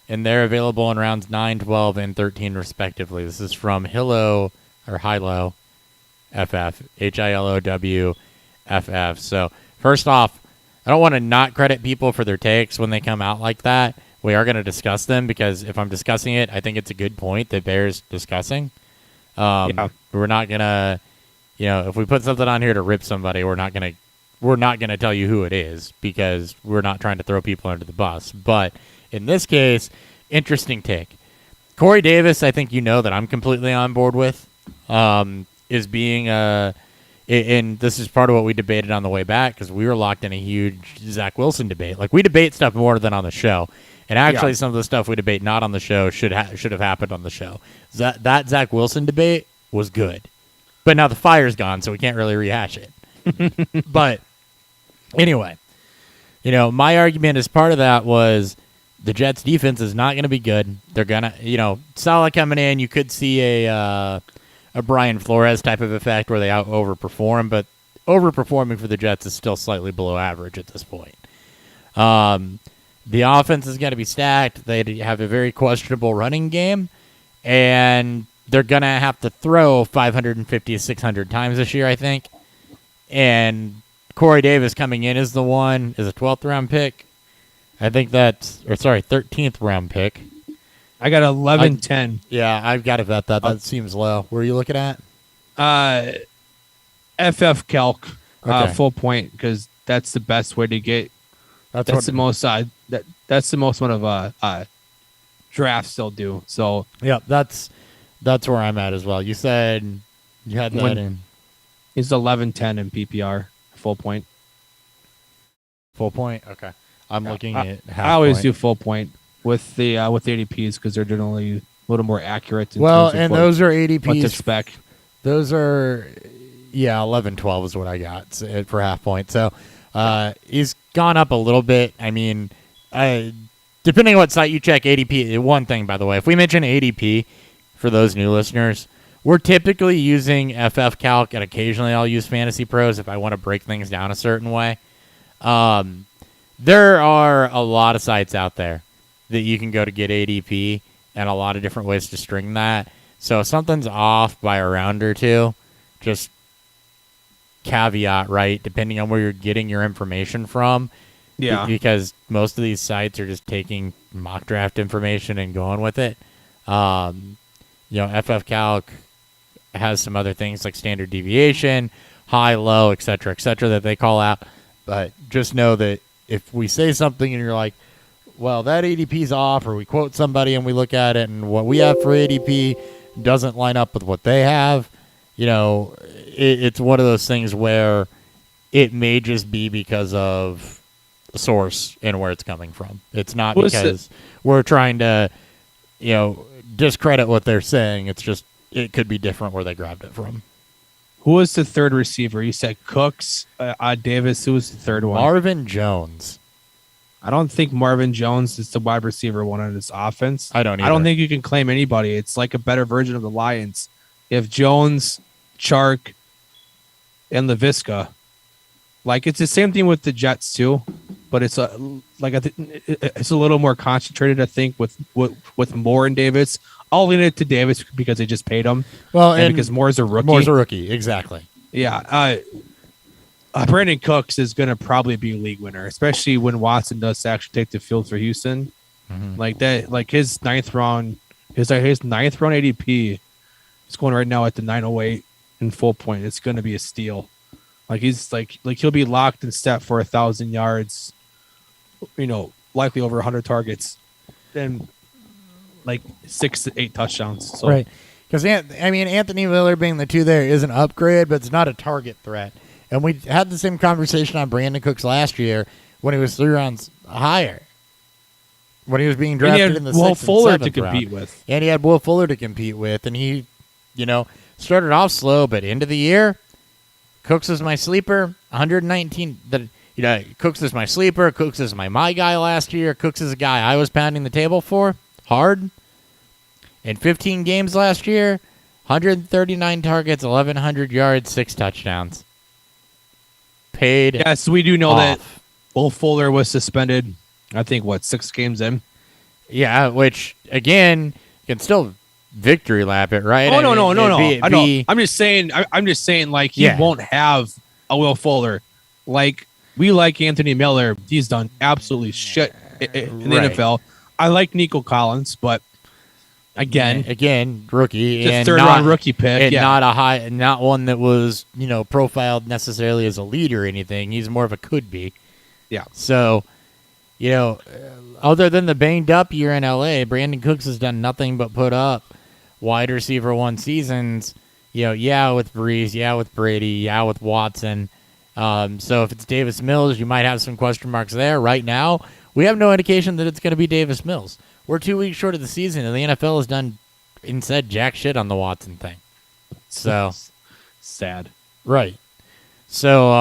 And they're available in rounds 9, 12, and 13, respectively. This is from Hilo FF, HILOW FF. So, first off, I don't want to not credit people for their takes when they come out like that. We are going to discuss them because if I'm discussing it, I think it's a good point that bears discussing. We're not going to, if we put something on here to rip somebody, we're not going to tell you who it is because we're not trying to throw people under the bus. But in this case, interesting take. Corey Davis, I think that I'm completely on board with, is being a And this is part of what we debated on the way back because we were locked in a huge Zach Wilson debate. Like, we debate stuff more than on the show. And actually, some of the stuff we debate not on the show should have happened on the show. That Zach Wilson debate was good. But now the fire's gone, so we can't really rehash it. But anyway, my argument as part of that was the Jets' defense is not going to be good. They're going to, Salah coming in, you could see a Brian Flores type of effect where they overperform, but overperforming for the Jets is still slightly below average at this point. The offense is going to be stacked. They have a very questionable running game, and they're going to have to throw 550 to 600 times this year, I think. And Corey Davis coming in is a 12th round pick. I think 13th round pick. I got 11-10. Yeah, I've got to vet that. That seems low. Where are you looking at? FF Calc, Okay. full point, because that's the best way to get. That's the most. That's the most one of drafts they'll do. So yeah, that's where I'm at as well. You said you had that in. He's 11-10 in PPR, full point. Full point. Okay, I'm looking at. I always do full point with the ADPs because they're generally a little more accurate. Those are ADPs. What to expect. Those are 11, 12 is what I got for half point. So he's gone up a little bit. I mean, depending on what site you check, ADP. One thing, by the way, if we mention ADP for those new listeners, we're typically using FF Calc, and occasionally I'll use Fantasy Pros if I want to break things down a certain way. There are a lot of sites out there that you can go to get ADP, and a lot of different ways to string that. So if something's off by a round or two, just caveat, right? Depending on where you're getting your information from. Yeah. Because most of these sites are just taking mock draft information and going with it. FF Calc has some other things like standard deviation, high, low, et cetera, that they call out. But just know that if we say something and you're like, well, that ADP's off, or we quote somebody and we look at it and what we have for ADP doesn't line up with what they have, it's one of those things where it may just be because of the source and where it's coming from. It's not because we're trying to, discredit what they're saying. It's just it could be different where they grabbed it from. Who was the third receiver? You said Cooks, Davis. Who was the third one? Marvin Jones. I don't think Marvin Jones is the wide receiver one on this offense. I don't either. I don't think you can claim anybody. It's like a better version of the Lions. You have Jones, Chark, and LaVisca. Like, it's the same thing with the Jets too, but it's it's a little more concentrated, I think, with Moore and Davis. I'll lean it to Davis because they just paid him. Well, and because Moore's a rookie. Moore's a rookie, exactly. Yeah. Brandon Cooks is going to probably be a league winner, especially when Watson does actually take the field for Houston. Mm-hmm. Like that, like his ninth round ADP is going right now at the 908 in full point. It's going to be a steal. Like he's like he'll be locked and set for 1,000 yards, likely over 100 targets, and like 6 to 8 touchdowns. So. Right. Because, Anthony Miller being the two there is an upgrade, but it's not a target threat. And we had the same conversation on Brandon Cooks last year when he was 3 rounds higher. When he was being drafted in the 6th and 7th round. And he had Will Fuller to compete with. And he, started off slow, but into the year, Cooks is my sleeper. 119. Cooks is my sleeper. Cooks is my guy last year. Cooks is a guy I was pounding the table for hard. In 15 games last year, 139 targets, 1,100 yards, 6 touchdowns. Paid. Yes, we do know off. that Will Fuller was suspended. I think 6 games in. Yeah, which again can still victory lap it, right? Oh no! I know. I'm just saying. Like he won't have a Will Fuller. Like we like Anthony Miller. He's done absolutely shit in the NFL. I like Nico Collins, but again, rookie, just and third round rookie pick, and not one that was profiled necessarily as a lead or anything. He's more of a could be. Yeah. So, other than the banged up year in LA, Brandon Cooks has done nothing but put up wide receiver 1 seasons. Yeah, with Breeze, yeah, with Brady, yeah, with Watson. So if it's Davis Mills, you might have some question marks there. Right now, we have no indication that it's going to be Davis Mills. We're 2 weeks short of the season, and the NFL has done and said jack shit on the Watson thing. So sad. Right. So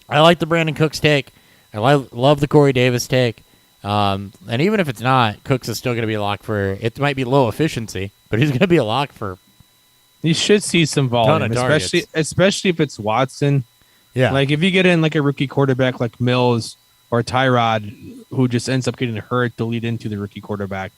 I like the Brandon Cooks take. I love the Corey Davis take. And even if it's not, Cooks is still going to be a lock for. It might be low efficiency, but he's going to be a lock for. You should see some volume, especially if it's Watson. Yeah. Like if you get in like a rookie quarterback like Mills or Tyrod, who just ends up getting hurt to lead into the rookie quarterback,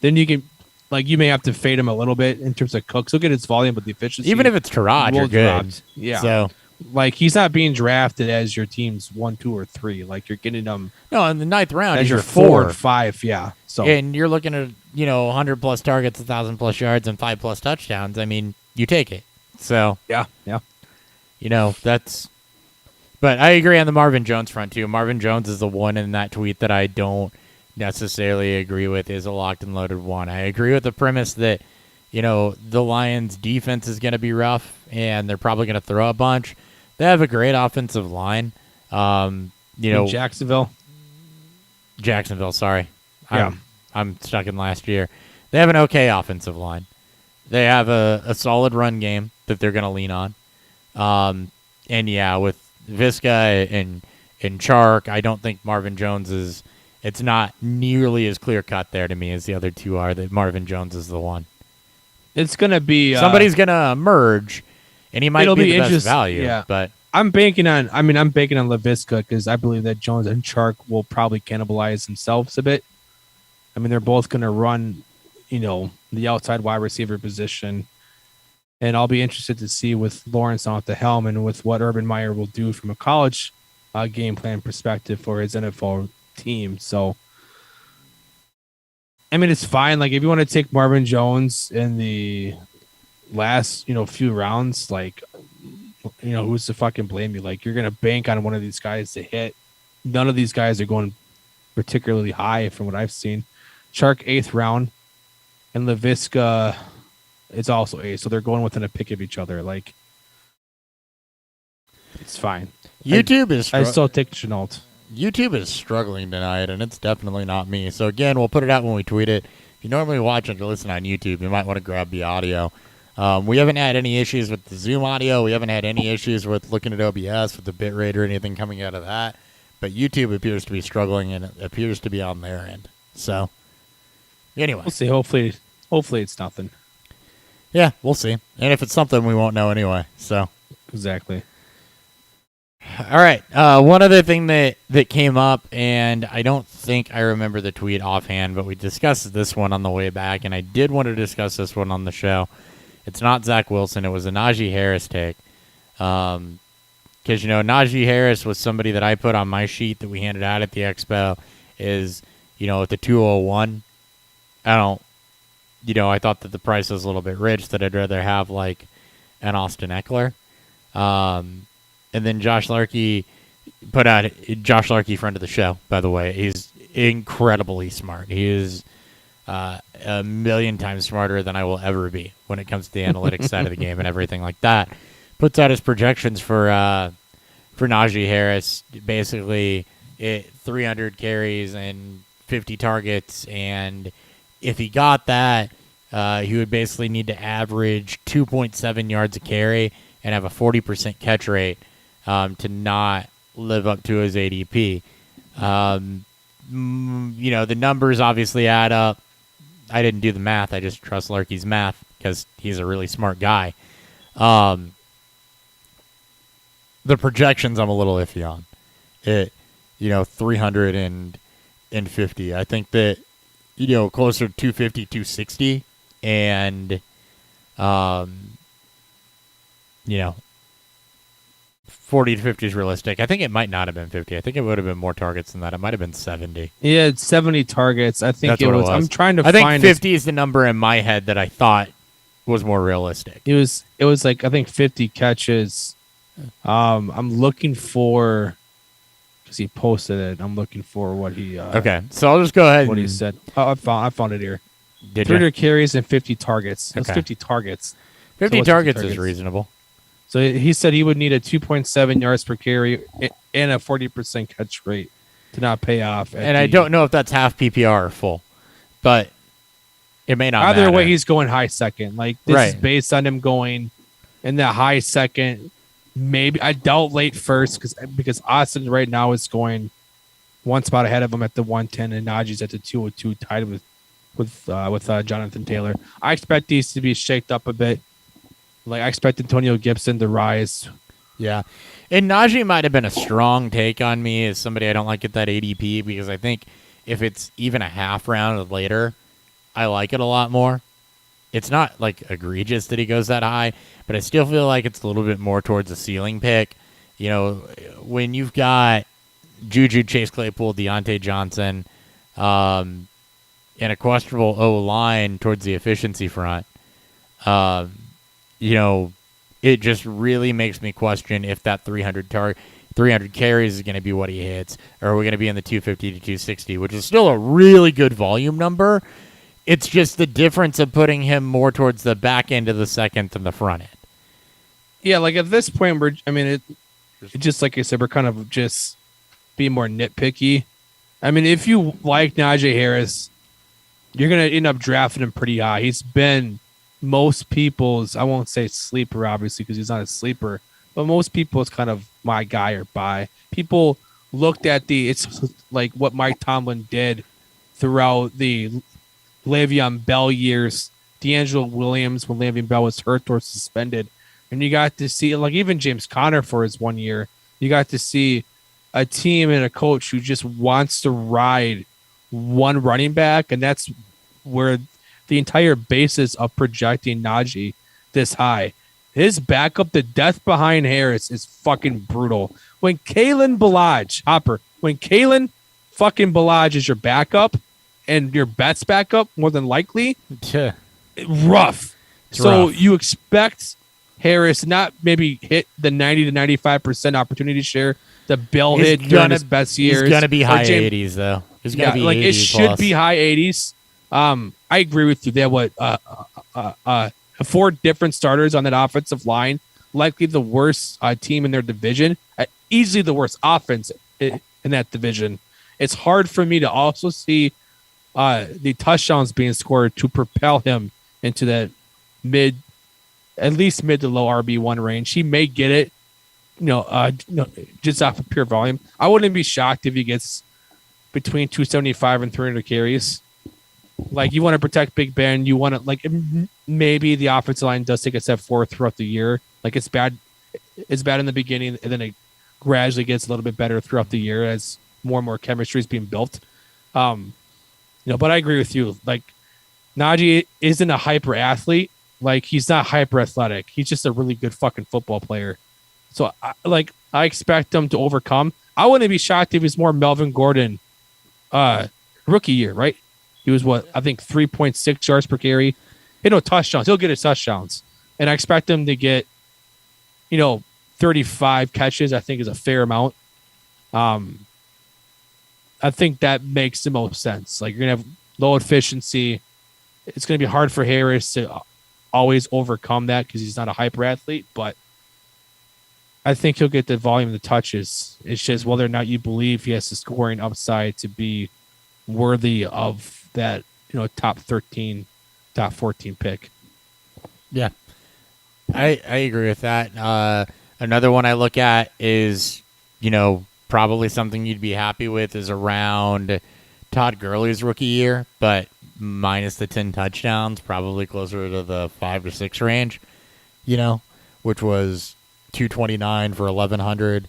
then you can, like, you may have to fade him a little bit in terms of Cooks. He'll get his volume, but the efficiency. Even if it's Tyrod, you're good. Yeah. So, like, he's not being drafted as your team's 1, 2, or 3. Like, you're getting them. No, in the 9th round, as your 4 or 5. Yeah. So, and you're looking at 100 plus targets, 1,000 plus yards, and 5 plus touchdowns. I mean, you take it. So yeah. That's. But I agree on the Marvin Jones front too. Marvin Jones is the one in that tweet that I don't necessarily agree with is a locked and loaded one. I agree with the premise that, the Lions defense is going to be rough and they're probably going to throw a bunch. They have a great offensive line. Jacksonville, sorry. Yeah. I'm stuck in last year. They have an okay offensive line. They have a solid run game that they're going to lean on. And yeah, with Visca and Chark, I don't think Marvin Jones is. It's not nearly as clear cut there to me as the other two are. That Marvin Jones is the one. It's gonna be somebody's gonna emerge, and he might be the best value. Yeah. But I'm banking on Laviska because I believe that Jones and Chark will probably cannibalize themselves a bit. I mean, they're both gonna run, the outside wide receiver position. And I'll be interested to see with Lawrence on at the helm and with what Urban Meyer will do from a college game plan perspective for his NFL team. So, I mean, it's fine. Like, if you want to take Marvin Jones in the last, few rounds, like, who's to fucking blame you? Like, you're going to bank on one of these guys to hit. None of these guys are going particularly high from what I've seen. Chark 8th round and Laviska... It's also A, so they're going within a pick of each other. Like, it's fine. I still take Chenault. YouTube is struggling tonight, and it's definitely not me. So again, we'll put it out when we tweet it. If you normally watch it or listen on YouTube, you might want to grab the audio. We haven't had any issues with the Zoom audio. We haven't had any issues with looking at OBS with the bitrate or anything coming out of that. But YouTube appears to be struggling, and it appears to be on their end. So, anyway, we'll see. Hopefully it's nothing. Yeah, we'll see. And if it's something, we won't know anyway. So exactly. All right. One other thing that came up, and I don't think I remember the tweet offhand, but we discussed this one on the way back, and I did want to discuss this one on the show. It's not Zach Wilson. It was a Najee Harris take. Because, Najee Harris was somebody that I put on my sheet that we handed out at the Expo is, at the 201. I thought that the price was a little bit rich, that I'd rather have like an Austin Eckler. And then Josh Larkey Josh Larkey, friend of the show, by the way. He's incredibly smart. He is a million times smarter than I will ever be when it comes to the analytics side of the game and everything like that. Puts out his projections for Najee Harris, basically 300 carries and 50 targets, and if he got that, he would basically need to average 2.7 yards a carry and have a 40% catch rate to not live up to his ADP. The numbers obviously add up. I didn't do the math. I just trust Larky's math because he's a really smart guy. The projections I'm a little iffy on. 350. I think that, closer to 250, 260, and, 40 to 50 is realistic. I think it might not have been 50. I think it would have been more targets than that. It might have been 70. Yeah, it's 70 targets. I think it was. I'm trying to find. I think 50 is the number in my head that I thought was more realistic. It was like, I think 50 catches. I'm looking for, because he posted it. I'm looking for what he. Okay, so I'll just go ahead. What he said. Oh, I found it here. Did 300 carries and 50 targets. That's okay. 50 targets. 50 targets is reasonable. So he said he would need a 2.7 yards per carry and a 40% catch rate to not pay off. And I don't know if that's half PPR or full, but it may not Either matter. way, he's going high second. Like, this Right. is based on him going in the high second. Maybe I doubt late first because Austin right now is going one spot ahead of him at the 110, and Najee's at the 202, tied with Jonathan Taylor. I expect these to be shaked up a bit. Like, I expect Antonio Gibson to rise. Yeah. And Najee might have been a strong take on me as somebody I don't like at that ADP, because I think if it's even a half round later, I like it a lot more. It's not like egregious that he goes that high, but I still feel like it's a little bit more towards a ceiling pick. You know, when you've got Juju, Chase Claypool, Deontay Johnson, and a questionable O-line towards the efficiency front, you know, it just really makes me question if that 300 carries is going to be what he hits, or are we going to be in the 250 to 260, which is still a really good volume number. It's just the difference of putting him more towards the back end of the second than the front end. Yeah, like at this point, it just like I said, we're kind of just being more nitpicky. I mean, if you like Najee Harris, you're going to end up drafting him pretty high. He's been most people's, I won't say sleeper, obviously, because he's not a sleeper, but most people's kind of my guy or buy. People looked at it's like what Mike Tomlin did throughout the Le'Veon Bell years, D'Angelo Williams when Le'Veon Bell was hurt or suspended. And you got to see, like, even James Conner for his 1 year, you got to see a team and a coach who just wants to ride one running back. And that's where the entire basis of projecting Najee this high. His backup, the death behind Harris, is fucking brutal. When Kalen fucking Ballage is your backup and your best backup, more than likely, rough. So you expect Harris not maybe hit the 90 to 95% opportunity share that Bill hit during his best years. He's going to be high 80s, though. He's going to be like 80 it should plus. be high 80s. I agree with you. They have 4 different starters on that offensive line. Likely the worst team in their division. Easily the worst offense in that division. It's hard for me to also see the touchdowns being scored to propel him into that at least mid to low RB1 range. He may get it, just off of pure volume. I wouldn't be shocked if he gets between 275 and 300 carries. Like, you want to protect Big Ben. You want to, like, maybe the offensive line does take a step forward throughout the year. Like, it's bad in the beginning, and then it gradually gets a little bit better throughout the year as more and more chemistry is being built. But I agree with you. Like, Najee isn't a hyper athlete. Like, he's not hyper athletic. He's just a really good fucking football player. So, I expect him to overcome. I wouldn't be shocked if he's more Melvin Gordon rookie year, right? He was, 3.6 yards per carry. Touchdowns. He'll get his touchdowns. And I expect him to get, 35 catches, I think is a fair amount. I think that makes the most sense. Like, you're going to have low efficiency. It's going to be hard for Harris to always overcome that because he's not a hyper athlete, but I think he'll get the volume of the touches. It's just whether or not you believe he has the scoring upside to be worthy of that, top 13, top 14 pick. Yeah, I agree with that. Another one I look at is, probably something you'd be happy with is around Todd Gurley's rookie year, but minus the 10 touchdowns, probably closer to the 5 to 6 range, which was 229 for 1,100.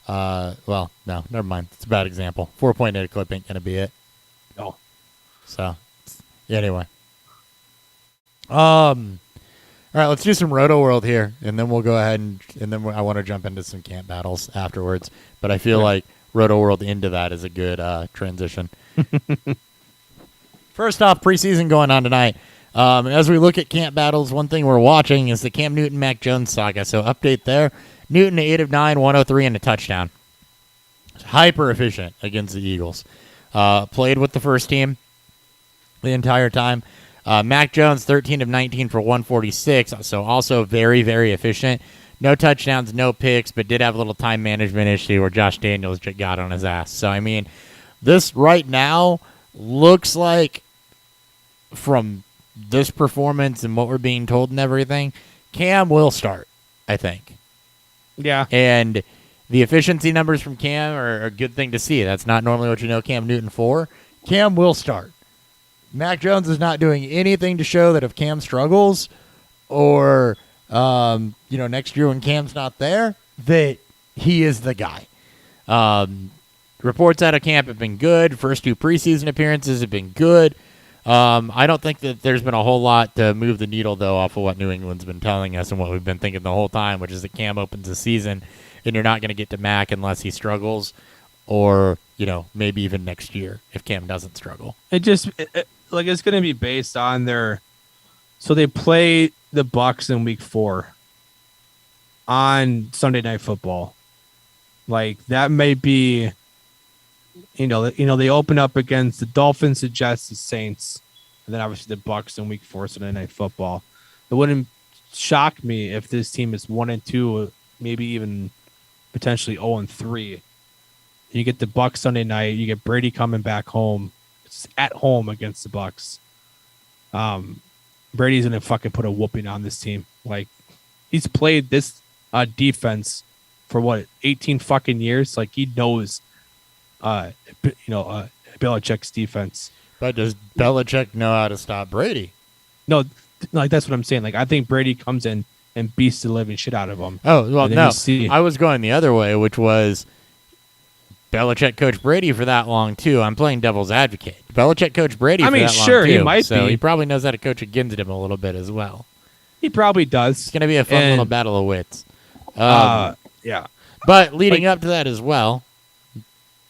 Well, no, never mind. It's a bad example. 4.8 clip ain't going to be it. Oh. So, anyway. All right, let's do some Roto World here, and then we'll go ahead and then I want to jump into some camp battles afterwards. But I feel like Roto World into that is a good transition. First off, preseason going on tonight. As we look at camp battles, one thing we're watching is the Cam Newton Mac Jones saga. So update there. Newton 8 of 9, 103 and a touchdown. Hyper efficient against the Eagles. Played with the first team the entire time. Mac Jones, 13 of 19 for 146, so also very, very efficient. No touchdowns, no picks, but did have a little time management issue where Josh Daniels got on his ass. So, I mean, this right now looks like, from this performance and what we're being told and everything, Cam will start, I think. Yeah. And the efficiency numbers from Cam are a good thing to see. That's not normally what you know Cam Newton for. Cam will start. Mac Jones is not doing anything to show that if Cam struggles or, next year when Cam's not there, that he is the guy. Reports out of camp have been good. First 2 preseason appearances have been good. I don't think that there's been a whole lot to move the needle, though, off of what New England's been telling us and what we've been thinking the whole time, which is that Cam opens the season and you're not going to get to Mac unless he struggles or, maybe even next year if Cam doesn't struggle. It's going to be based on so they play the Bucs in week 4 on Sunday Night Football. Like, that may be, they open up against the Dolphins, the Jets, the Saints, and then obviously the Bucs in week 4 Sunday Night Football. It wouldn't shock me if this team is 1-2, maybe even potentially 0-3. You get the Bucs Sunday night. You get Brady coming back home. It's at home against the Bucs. Brady's gonna fucking put a whooping on this team. Like, he's played this defense for 18 fucking years. Like, he knows, Belichick's defense. But does Belichick know how to stop Brady? No, like, that's what I'm saying. Like, I think Brady comes in and beats the living shit out of him. Oh, well, no. I was going the other way, which was Belichick coached Brady for that long, too. I'm playing devil's advocate. Belichick coached Brady for that long, sure, too. He might so be. He probably knows how to coach against him a little bit as well. He probably does. It's going to be a fun little battle of wits. Yeah. But leading up to that as well,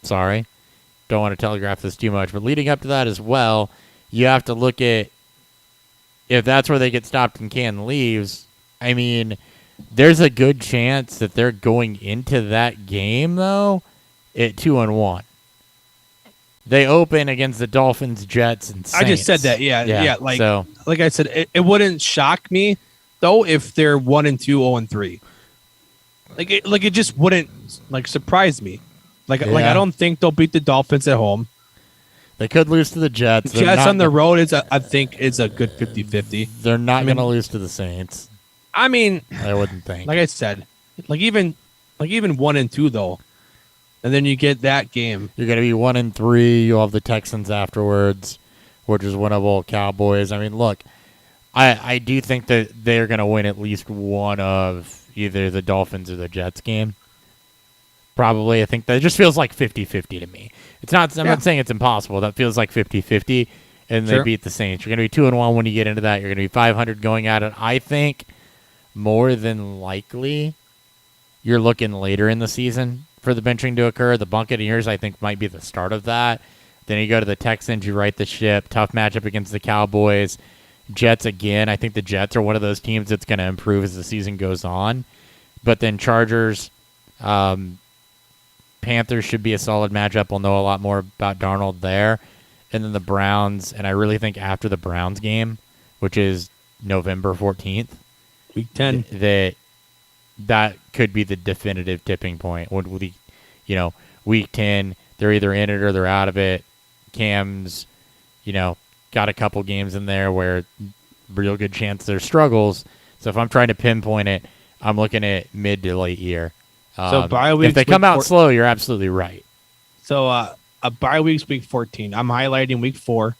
sorry, don't want to telegraph this too much, but leading up to that as well, you have to look at if that's where they get stopped and Cam leaves. I mean, there's a good chance that they're going into that game, though, at 2-1. They open against the Dolphins, Jets, and Saints. I just said that, yeah. Like I said, it wouldn't shock me though if they're 1-2, 0-3. Like it just wouldn't surprise me. Like I don't think they'll beat the Dolphins at home. They could lose to the Jets. The Jets on the road I think is a good 50-50. They're not going to lose to the Saints. I mean, I wouldn't think. Like I said, even 1-2 though. And then you get that game. You're going to be 1-3. You'll have the Texans afterwards, which is winnable. Cowboys. I mean, look, I do think that they're going to win at least one of either the Dolphins or the Jets game. Probably. I think that just feels like 50-50 to me. It's not. I'm not saying it's impossible. That feels like 50-50, and they beat the Saints. You're going to be 2-1 when you get into that. You're going to be 500 going at it. I think more than likely you're looking later in the season for the benching to occur. The Buccaneers, I think, might be the start of that. Then you go to the Texans, you right the ship. Tough matchup against the Cowboys. Jets again. I think the Jets are one of those teams that's going to improve as the season goes on. But then Chargers, Panthers should be a solid matchup. We'll know a lot more about Darnold there. And then the Browns, and I really think after the Browns game, which is November 14th, Week 10, that could be the definitive tipping point. When Week 10, they're either in it or they're out of it. Cam's, got a couple games in there where real good chance there's struggles. So if I'm trying to pinpoint it, I'm looking at mid to late year. So bye weeks, if they come out slow, you're absolutely right. So a bye week's week 14. I'm highlighting week 4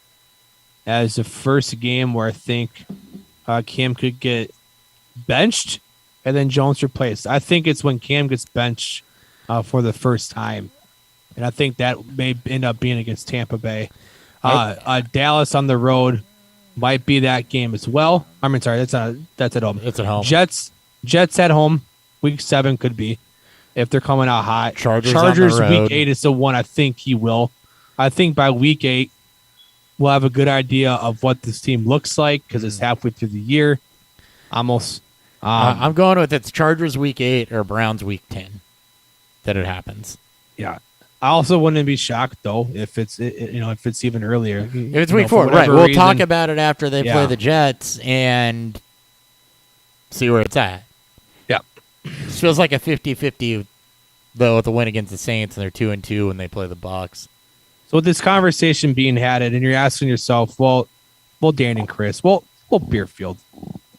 as the first game where I think Cam could get benched and then Jones replaced. I think it's when Cam gets benched for the first time. And I think that may end up being against Tampa Bay. Dallas on the road might be that game as well. I mean, sorry, that's at home. It's at home. Jets at home. Week 7 could be if they're coming out hot. Chargers week 8 is the one I think he will. I think by week 8 we'll have a good idea of what this team looks like because it's halfway through the year. Almost. I'm going with it's Chargers week 8 or Browns week 10 that it happens. Yeah. I also wouldn't be shocked though if it's if it's even earlier. If it's week 4, right? We'll talk about it after they play the Jets and see where it's at. Yeah, this feels like a 50-50 though with the win against the Saints, and they're 2-2 when they play the Bucs. So with this conversation being had, and you're asking yourself, well, Dan and Chris, well, Beerfield.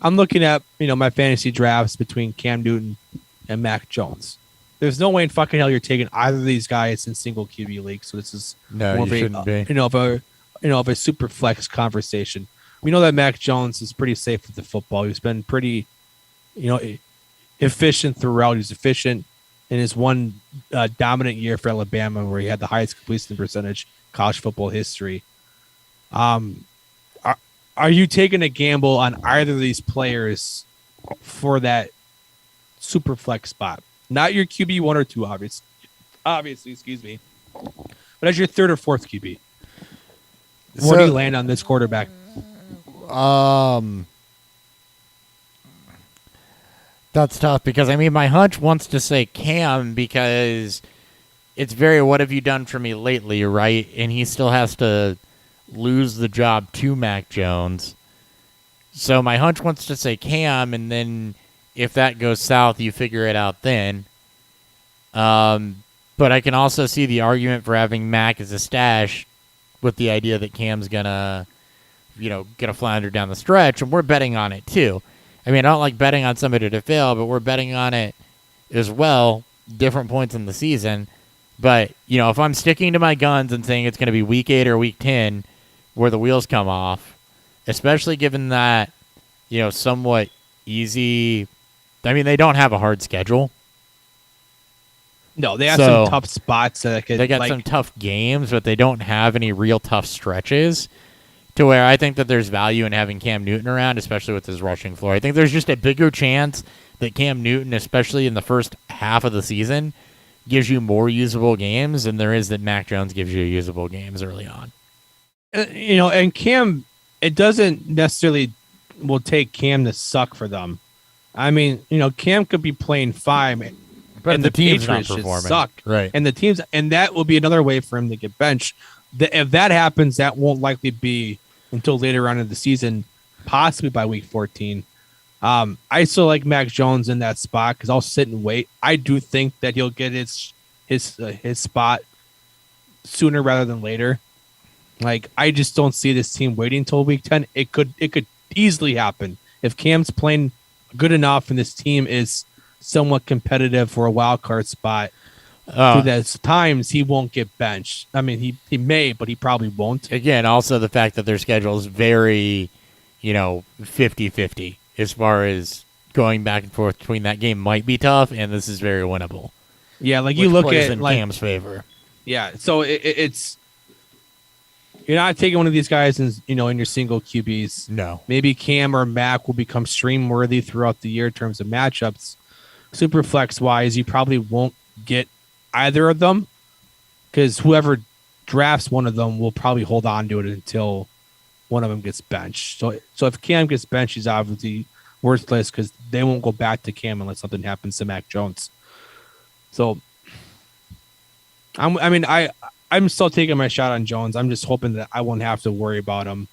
I'm looking at my fantasy drafts between Cam Newton and Mac Jones. There's no way in fucking hell you're taking either of these guys in single QB league. So this is more of a super flex conversation. We know that Mac Jones is pretty safe with the football. He's been pretty, efficient throughout. He's efficient in his one dominant year for Alabama, where he had the highest completion percentage college football history. Are you taking a gamble on either of these players for that super flex spot? Not your QB 1 or 2, obviously, excuse me, but as your third or fourth QB. Where do you land on this quarterback? That's tough because my hunch wants to say Cam because it's very what have you done for me lately, right? And he still has to lose the job to Mac Jones. So my hunch wants to say Cam, and then if that goes south, you figure it out then. But I can also see the argument for having Mac as a stash with the idea that Cam's gonna flounder down the stretch, and we're betting on it too. I don't like betting on somebody to fail, but we're betting on it as well, different points in the season. But, if I'm sticking to my guns and saying it's going to be week 8 or week 10 where the wheels come off, especially given that, somewhat easy. They don't have a hard schedule. No, they have some tough spots. They got some tough games, but they don't have any real tough stretches to where I think that there's value in having Cam Newton around, especially with his rushing floor. I think there's just a bigger chance that Cam Newton, especially in the first half of the season, gives you more usable games than there is that Mac Jones gives you usable games early on. And Cam, it doesn't necessarily will take Cam to suck for them. Cam could be playing fine, but and the team's Patriots not should performing. suck, right? And that will be another way for him to get benched. If that happens, that won't likely be until later on in the season, possibly by week 14. I still like Mac Jones in that spot because I'll sit and wait. I do think that he'll get his spot sooner rather than later. I just don't see this team waiting until week 10. It could easily happen if Cam's playing good enough and this team is somewhat competitive for a wild card spot. Through those times, he won't get benched. He may, but he probably won't. Again, also the fact that their schedule is very, 50-50 as far as going back and forth between that game might be tough, and this is very winnable. Yeah, you look at in Cam's favor. Yeah, so it's you're not taking one of these guys in your single QBs. No, maybe Cam or Mac will become stream worthy throughout the year in terms of matchups. Super flex wise, you probably won't get either of them because whoever drafts one of them will probably hold on to it until one of them gets benched. So if Cam gets benched, he's obviously worthless because they won't go back to Cam unless something happens to Mac Jones. So I'm still taking my shot on Jones. I'm just hoping that I won't have to worry about him.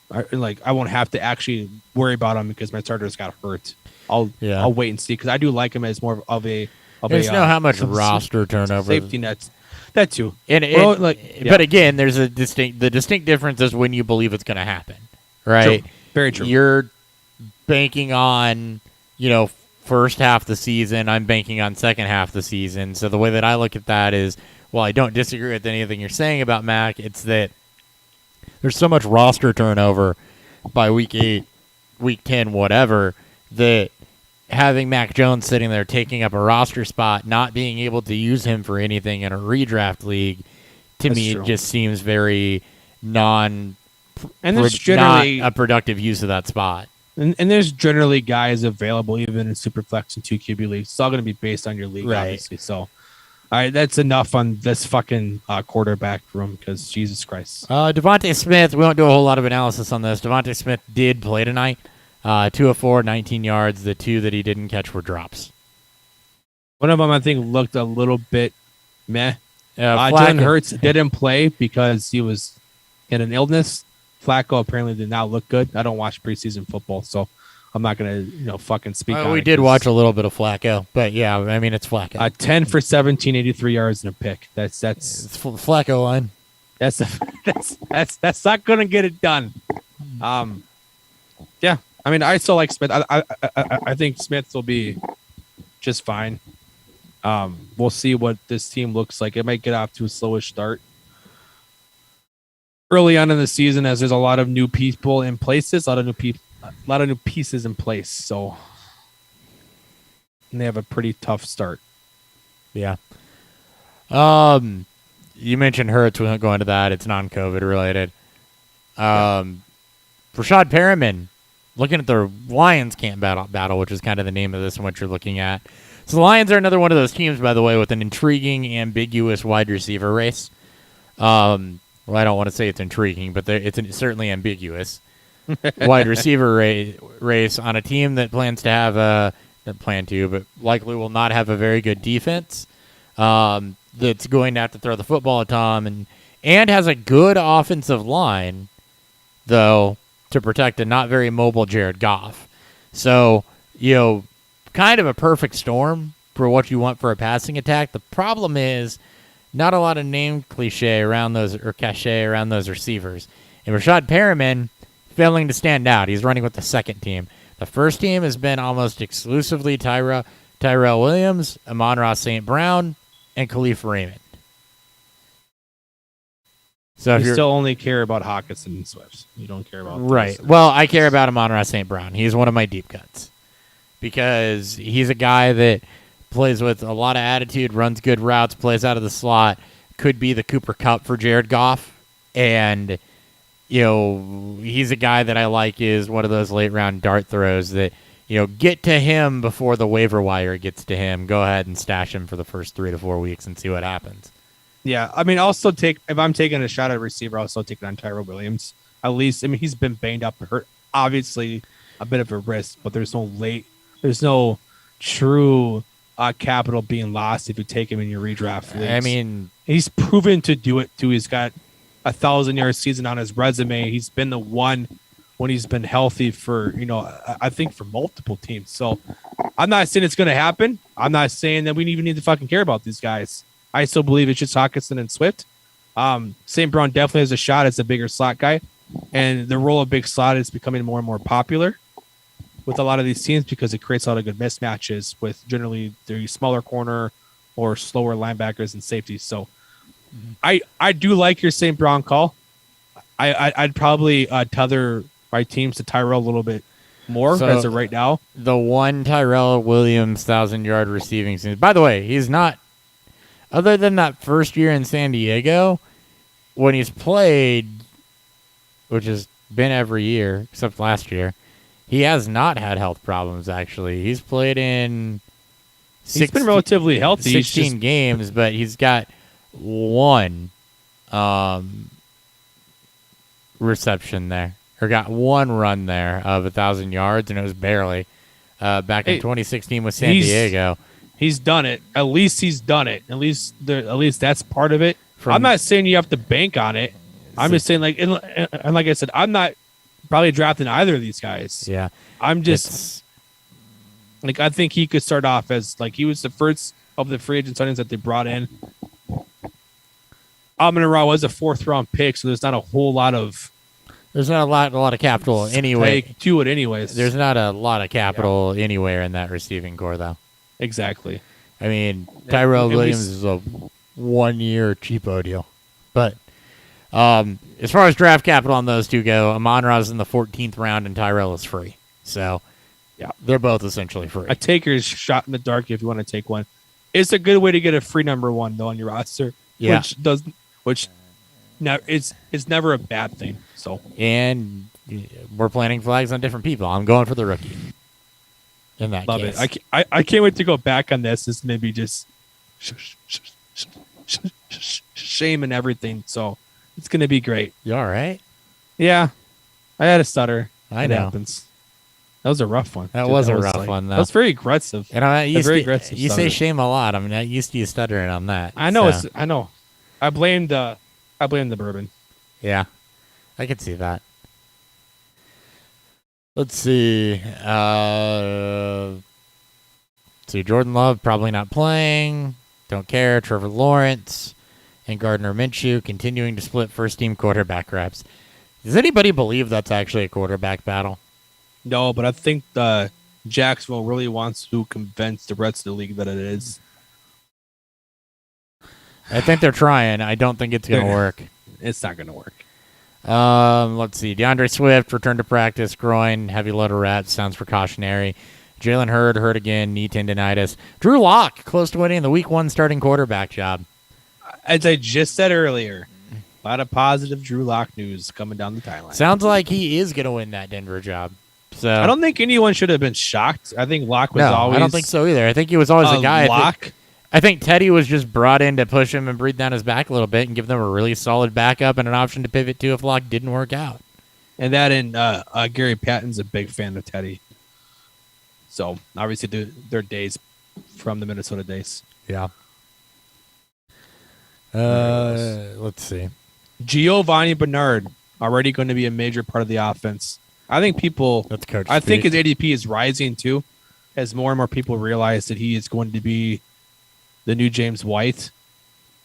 I won't have to actually worry about him because my starters got hurt. I'll wait and see because I do like him as more of a. There's how much roster turnover, safety nets, that too. But again, there's the distinct difference is when you believe it's going to happen, right? True. Very true. You're banking on first half of the season. I'm banking on second half of the season. So the way that I look at that is, well, I don't disagree with anything you're saying about Mac. It's that there's so much roster turnover by week 8, week 10, whatever, that having Mac Jones sitting there taking up a roster spot, not being able to use him for anything in a redraft league, to me, it just seems very not a productive use of that spot. And there's generally guys available even in Superflex and 2 QB leagues. It's all going to be based on your league, obviously. So, all right, that's enough on this fucking quarterback room because Jesus Christ. Devontae Smith, we won't do a whole lot of analysis on this. Devontae Smith did play tonight. 2 of 4, 19 yards. The 2 that he didn't catch were drops. One of them, I think, looked a little bit meh. Jalen Hurts didn't play because he was in an illness. Flacco apparently did not look good. I don't watch preseason football, so I'm not gonna fucking speak on it. We did watch a little bit of Flacco, but yeah, I mean it's Flacco. 10 for 17, 83 yards and a pick. That's it's Flacco line. That's not gonna get it done. Yeah, I mean I still like Smith. I think Smith will be just fine. We'll see what this team looks like. It might get off to a slowish start early on in the season, as there's a lot of new people in places, a lot of new pieces in place. So and they have a pretty tough start. Yeah. You mentioned Hurts. We won't go into that. It's non-COVID related. Rashad Perriman, looking at the Lions camp battle, which is kind of the name of this and what you're looking at. So the Lions are another one of those teams, by the way, with an intriguing, ambiguous wide receiver race. Well, I don't want to say it's intriguing, but it's certainly ambiguous. Wide receiver race on a team that plans to have but likely will not have a very good defense. That's going to have to throw the football at Tom and has a good offensive line, though, to protect a not very mobile Jared Goff. So, kind of a perfect storm for what you want for a passing attack. The problem is not a lot of name cachet around those receivers. And Rashad Perriman failing to stand out. He's running with the second team. The first team has been almost exclusively Tyrell Williams, Amon-Ra St. Brown, and Khalif Raymond. So you still only care about Hawkinson and Swift. You don't care about right. Well, I care about Amon-Ra St. Brown. He's one of my deep cuts because he's a guy that plays with a lot of attitude, runs good routes, plays out of the slot, could be the Cooper Kupp for Jared Goff. And, he's a guy that I like is one of those late-round dart throws that, get to him before the waiver wire gets to him. Go ahead and stash him for the first 3 to 4 weeks and see what happens. Yeah, I mean, if I'm taking a shot at a receiver, I'll still take it on Tyrell Williams. At least, I mean, he's been banged up and hurt. Obviously, a bit of a risk, but there's no true capital being lost if you take him in your redraft leagues. I mean, he's proven to do it too. He's got 1,000-yard season on his resume. He's been the one when he's been healthy for, I think for multiple teams. So I'm not saying it's going to happen. I'm not saying that we even need to fucking care about these guys. I still believe it's just Hawkinson and Swift. St. Brown definitely has a shot as a bigger slot guy. And the role of big slot is becoming more and more popular with a lot of these teams because it creates a lot of good mismatches with generally the smaller corner or slower linebackers and safeties. So I do like your St. Brown call. I'd probably tether my teams to Tyrell a little bit more as of right now. The one Tyrell Williams 1,000-yard receiving season. By the way, he's not, other than that first year in San Diego, when he's played, which has been every year except last year, he has not had health problems, actually. He's played in he's been relatively healthy. 16 games, but he's got one reception there. Or got one run there of 1,000 yards, and it was barely back in 2016 with San Diego. He's done it. At least he's done it. At least that's part of it. I'm not saying you have to bank on it. I'm just saying, and like I said, I'm not probably drafting either of these guys. Yeah. I'm just I think he could start off as he was the first of the free agent signings that they brought in. Amon-Ra was a 4th-round pick, so there's not a whole lot of capital anyway. To it anyways. There's not a lot of capital anywhere in that receiving core, though. Exactly. I mean, Tyrell Williams is a 1-year cheapo deal. But as far as draft capital on those two go, Amon-Ra's in the 14th round and Tyrell is free. So, yeah, they're both essentially free. A taker's shot in the dark if you want to take one. It's a good way to get a free number one, though, on your roster. Yeah. It's never a bad thing. So, and we're planting flags on different people. I'm going for the rookie. In that love case. it. I can't wait to go back on this. This maybe just shame and everything. So it's gonna be great. You all right? Yeah, I had a stutter. I know. Happens. That was a rough one. That was a rough one, though. That was very aggressive. And very aggressive. You say shame a lot. I'm not used to you stuttering on that. I know. So. I know. I blame the bourbon. Yeah, I could see that. Let's see. Jordan Love probably not playing. Don't care. Trevor Lawrence and Gardner Minshew continuing to split first-team quarterback reps. Does anybody believe that's actually a quarterback battle? No, but I think Jacksonville really wants to convince the rest of the league that it is. I think they're trying. I don't think it's going to work. It's not going to work. Let's see. DeAndre Swift returned to practice. Groin, heavy load of reps. Sounds precautionary. Jalen Hurd hurt again. Knee tendonitis. Drew Lock close to winning the Week 1 starting quarterback job. As I just said earlier, a lot of positive Drew Lock news coming down the timeline. Sounds like he is going to win that Denver job. So I don't think anyone should have been shocked. I think Lock was always. I don't think so either. I think he was always a guy. Lock. I think Teddy was just brought in to push him and breathe down his back a little bit and give them a really solid backup and an option to pivot to if Lock didn't work out. And Gary Patton's a big fan of Teddy. So obviously their days from the Minnesota days. Yeah. Let's see. Giovanni Bernard already going to be a major part of the offense. I think That's coach I think speak. his ADP is rising too, as more and more people realize that he is going to be the new James White,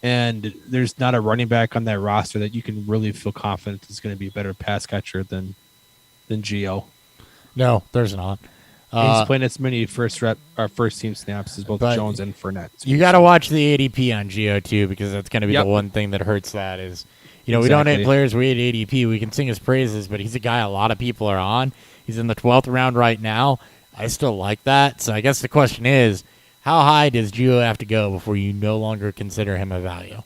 and there's not a running back on that roster that you can really feel confident is going to be a better pass catcher than Gio. No, there's not. He's playing as many first team snaps as both Jones and Fournette. You got to watch the ADP on Gio too, because that's going to be the one thing that hurts. That is, we don't hate players. We hate ADP. We can sing his praises, but he's a guy a lot of people are on. He's in the 12th round right now. I still like that. So I guess the question is, how high does Gio have to go before you no longer consider him a value?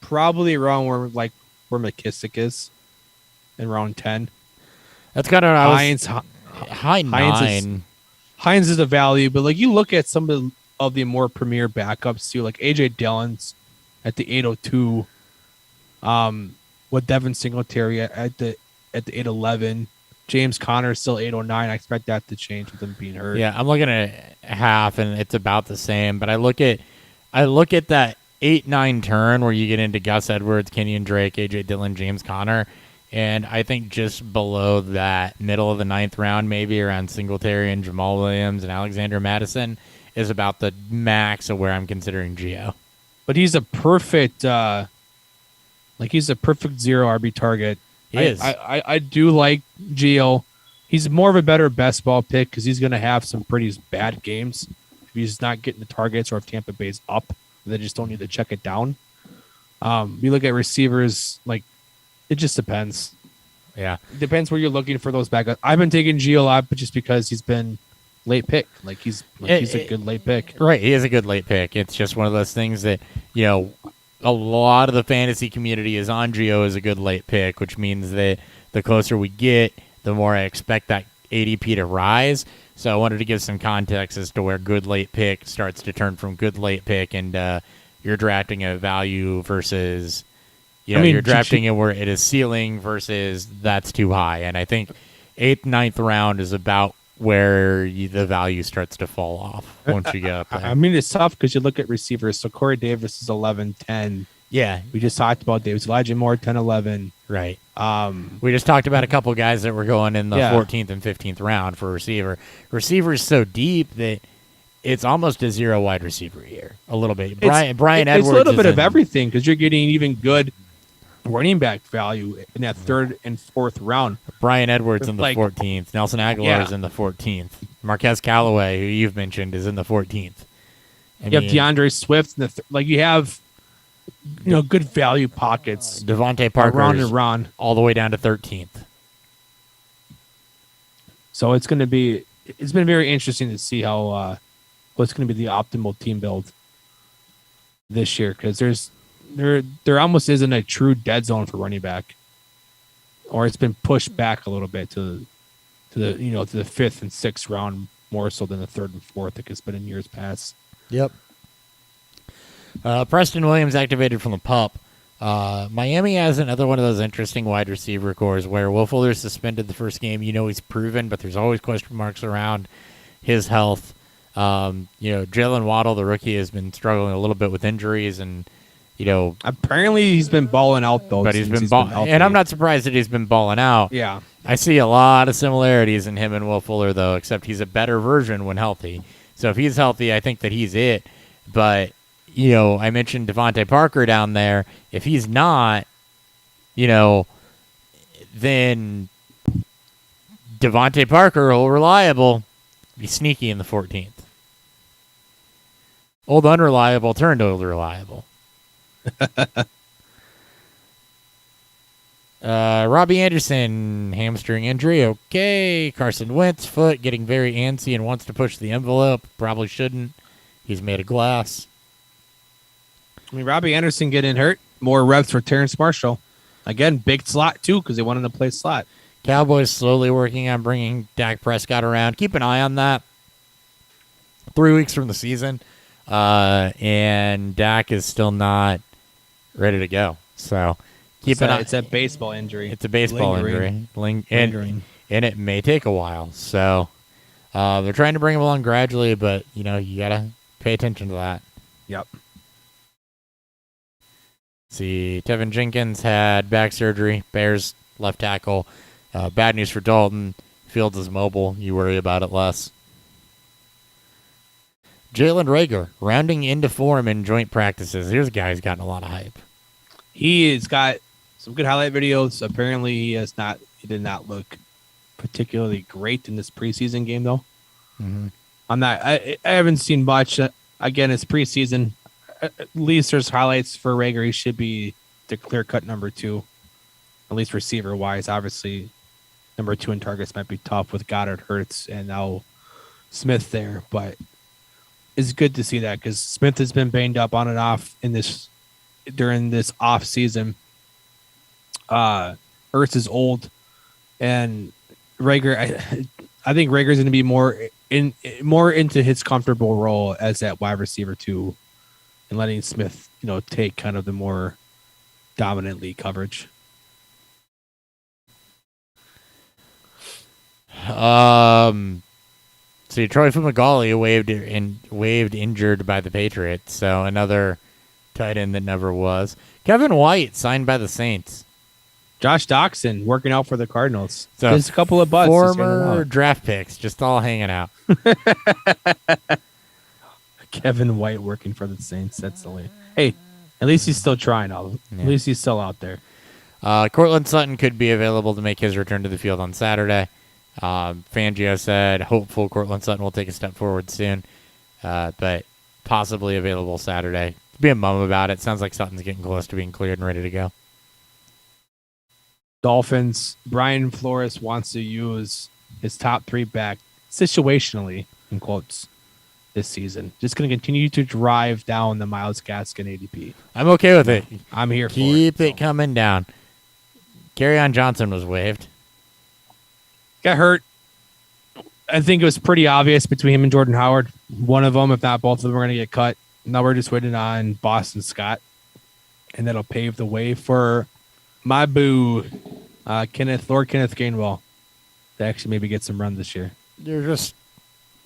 Probably around where McKissick is, in round 10. That's kind of high 9. Hines is a value, but you look at some of the more premier backups too, like AJ Dillon's at the 802. With Devin Singletary at the 811. James Conner is still 809. I expect that to change with him being hurt. Yeah, I'm looking at half, and it's about the same. But I look at that 8-9 turn where you get into Gus Edwards, Kenyon Drake, AJ Dillon, James Conner, and I think just below that, middle of the 9th round, maybe around Singletary and Jamal Williams and Alexander Madison, is about the max of where I'm considering Gio. But he's a perfect, he's a perfect zero RB target. He is. I do like Gio. He's more of a better best ball pick because he's going to have some pretty bad games if he's not getting the targets or if Tampa Bay's up. They just don't need to check it down. You look at receivers, it just depends. Yeah. It depends where you're looking for those backups. I've been taking Gio a lot, but just because he's been late pick. He's a good late pick. Right. He is a good late pick. It's just one of those things that, a lot of the fantasy community is on Gio as a good late pick, which means that the closer we get, the more I expect that ADP to rise. So I wanted to give some context as to where good late pick starts to turn from good late pick, and you're drafting a value versus, you're drafting it where it is ceiling versus that's too high. And I think 8th, 9th round is about where the value starts to fall off once you get up there. It's tough because you look at receivers. So Corey Davis is 11, 10. Yeah. We just talked about Davis. Elijah Moore, 10, 11. Right. We just talked about a couple guys that were going in the 14th and 15th round for receiver. Receiver's so deep that it's almost a zero wide receiver here. A little bit. Brian Edwards. It's a little bit of everything because you're getting even good running back value in that 3rd and 4th round. Brian Edwards in the 14th. Nelson Aguilar is in the 14th. Marquez Callaway, who you've mentioned, is in the 14th. You have DeAndre Swift. You have good value pockets. Devontae Parker around and around. All the way down to 13th. So it's been very interesting to see how what's going to be the optimal team build this year because there almost isn't a true dead zone for running back, or it's been pushed back a little bit to the 5th and 6th round more so than the 3rd and 4th like it's been in years past. Yep. Preston Williams activated from the PUP. Miami has another one of those interesting wide receiver cores where Will Fuller suspended the first game. He's proven, but there's always question marks around his health. Jalen Waddle, the rookie, has been struggling a little bit with injuries, and apparently he's been balling out though. But he's been balling, and I'm not surprised that he's been balling out. Yeah, I see a lot of similarities in him and Will Fuller, though, except he's a better version when healthy. So if he's healthy, I think that he's it. But I mentioned Devontae Parker down there. If he's not, then Devontae Parker, old reliable, be sneaky in the 14th. Old unreliable turned old reliable. Robbie Anderson, hamstring injury. Okay. Carson Wentz, foot, getting very antsy and wants to push the envelope. Probably shouldn't. He's made of glass. I mean, Robbie Anderson getting hurt. More reps for Terrence Marshall. Again, big slot, too, because they wanted to play slot. Cowboys slowly working on bringing Dak Prescott around. Keep an eye on that. 3 weeks from the season. And Dak is still not ready to go. So keep an eye. It's a baseball injury. It's a baseball injury. Lingering. And it may take a while. So they're trying to bring him along gradually, but, you got to pay attention to that. Yep. See, Tevin Jenkins had back surgery. Bears left tackle. Bad news for Dalton. Fields is mobile. You worry about it less. Jalen Reagor, rounding into form in joint practices. Here's a guy who's gotten a lot of hype. He's got some good highlight videos. Apparently, he did not look particularly great in this preseason game, though. Mm-hmm. I haven't seen much. Again, it's preseason. At least there's highlights for Reagor. He should be the clear-cut number 2, at least receiver-wise. Obviously, number 2 in targets might be tough with Goddard, Hurts, and now Smith there, but it's good to see that because Smith has been banged up on and off during this off season. Hurts is old, and Reagor. I think Rager's going to be more into his comfortable role as that wide receiver 2, and letting Smith, take kind of the more dominant lead coverage. See, Troy Fumagalli waived injured by the Patriots, so another tight end that never was. Kevin White signed by the Saints. Josh Doxson working out for the Cardinals. So there's a couple of butts. Former draft picks, just all hanging out. Kevin White working for the Saints. That's silly. Hey, at least he's still trying. At least he's still out there. Cortland Sutton could be available to make his return to the field on Saturday. Fangio said hopeful Cortland Sutton will take a step forward soon, but possibly available Saturday. Be a mum about it. Sounds like Sutton's getting close to being cleared and ready to go. Dolphins, Brian Flores wants to use his top 3 back situationally, in quotes, this season. Just going to continue to drive down the Myles Gaskin ADP. I'm okay with it. I'm here for it. Keep it coming down. Kerryon Johnson was waived. Got hurt. I think it was pretty obvious between him and Jordan Howard. One of them, if not both of them, are going to get cut. Now we're just waiting on Boston Scott, and that'll pave the way for my boo, Kenneth Gainwell, to actually maybe get some run this year.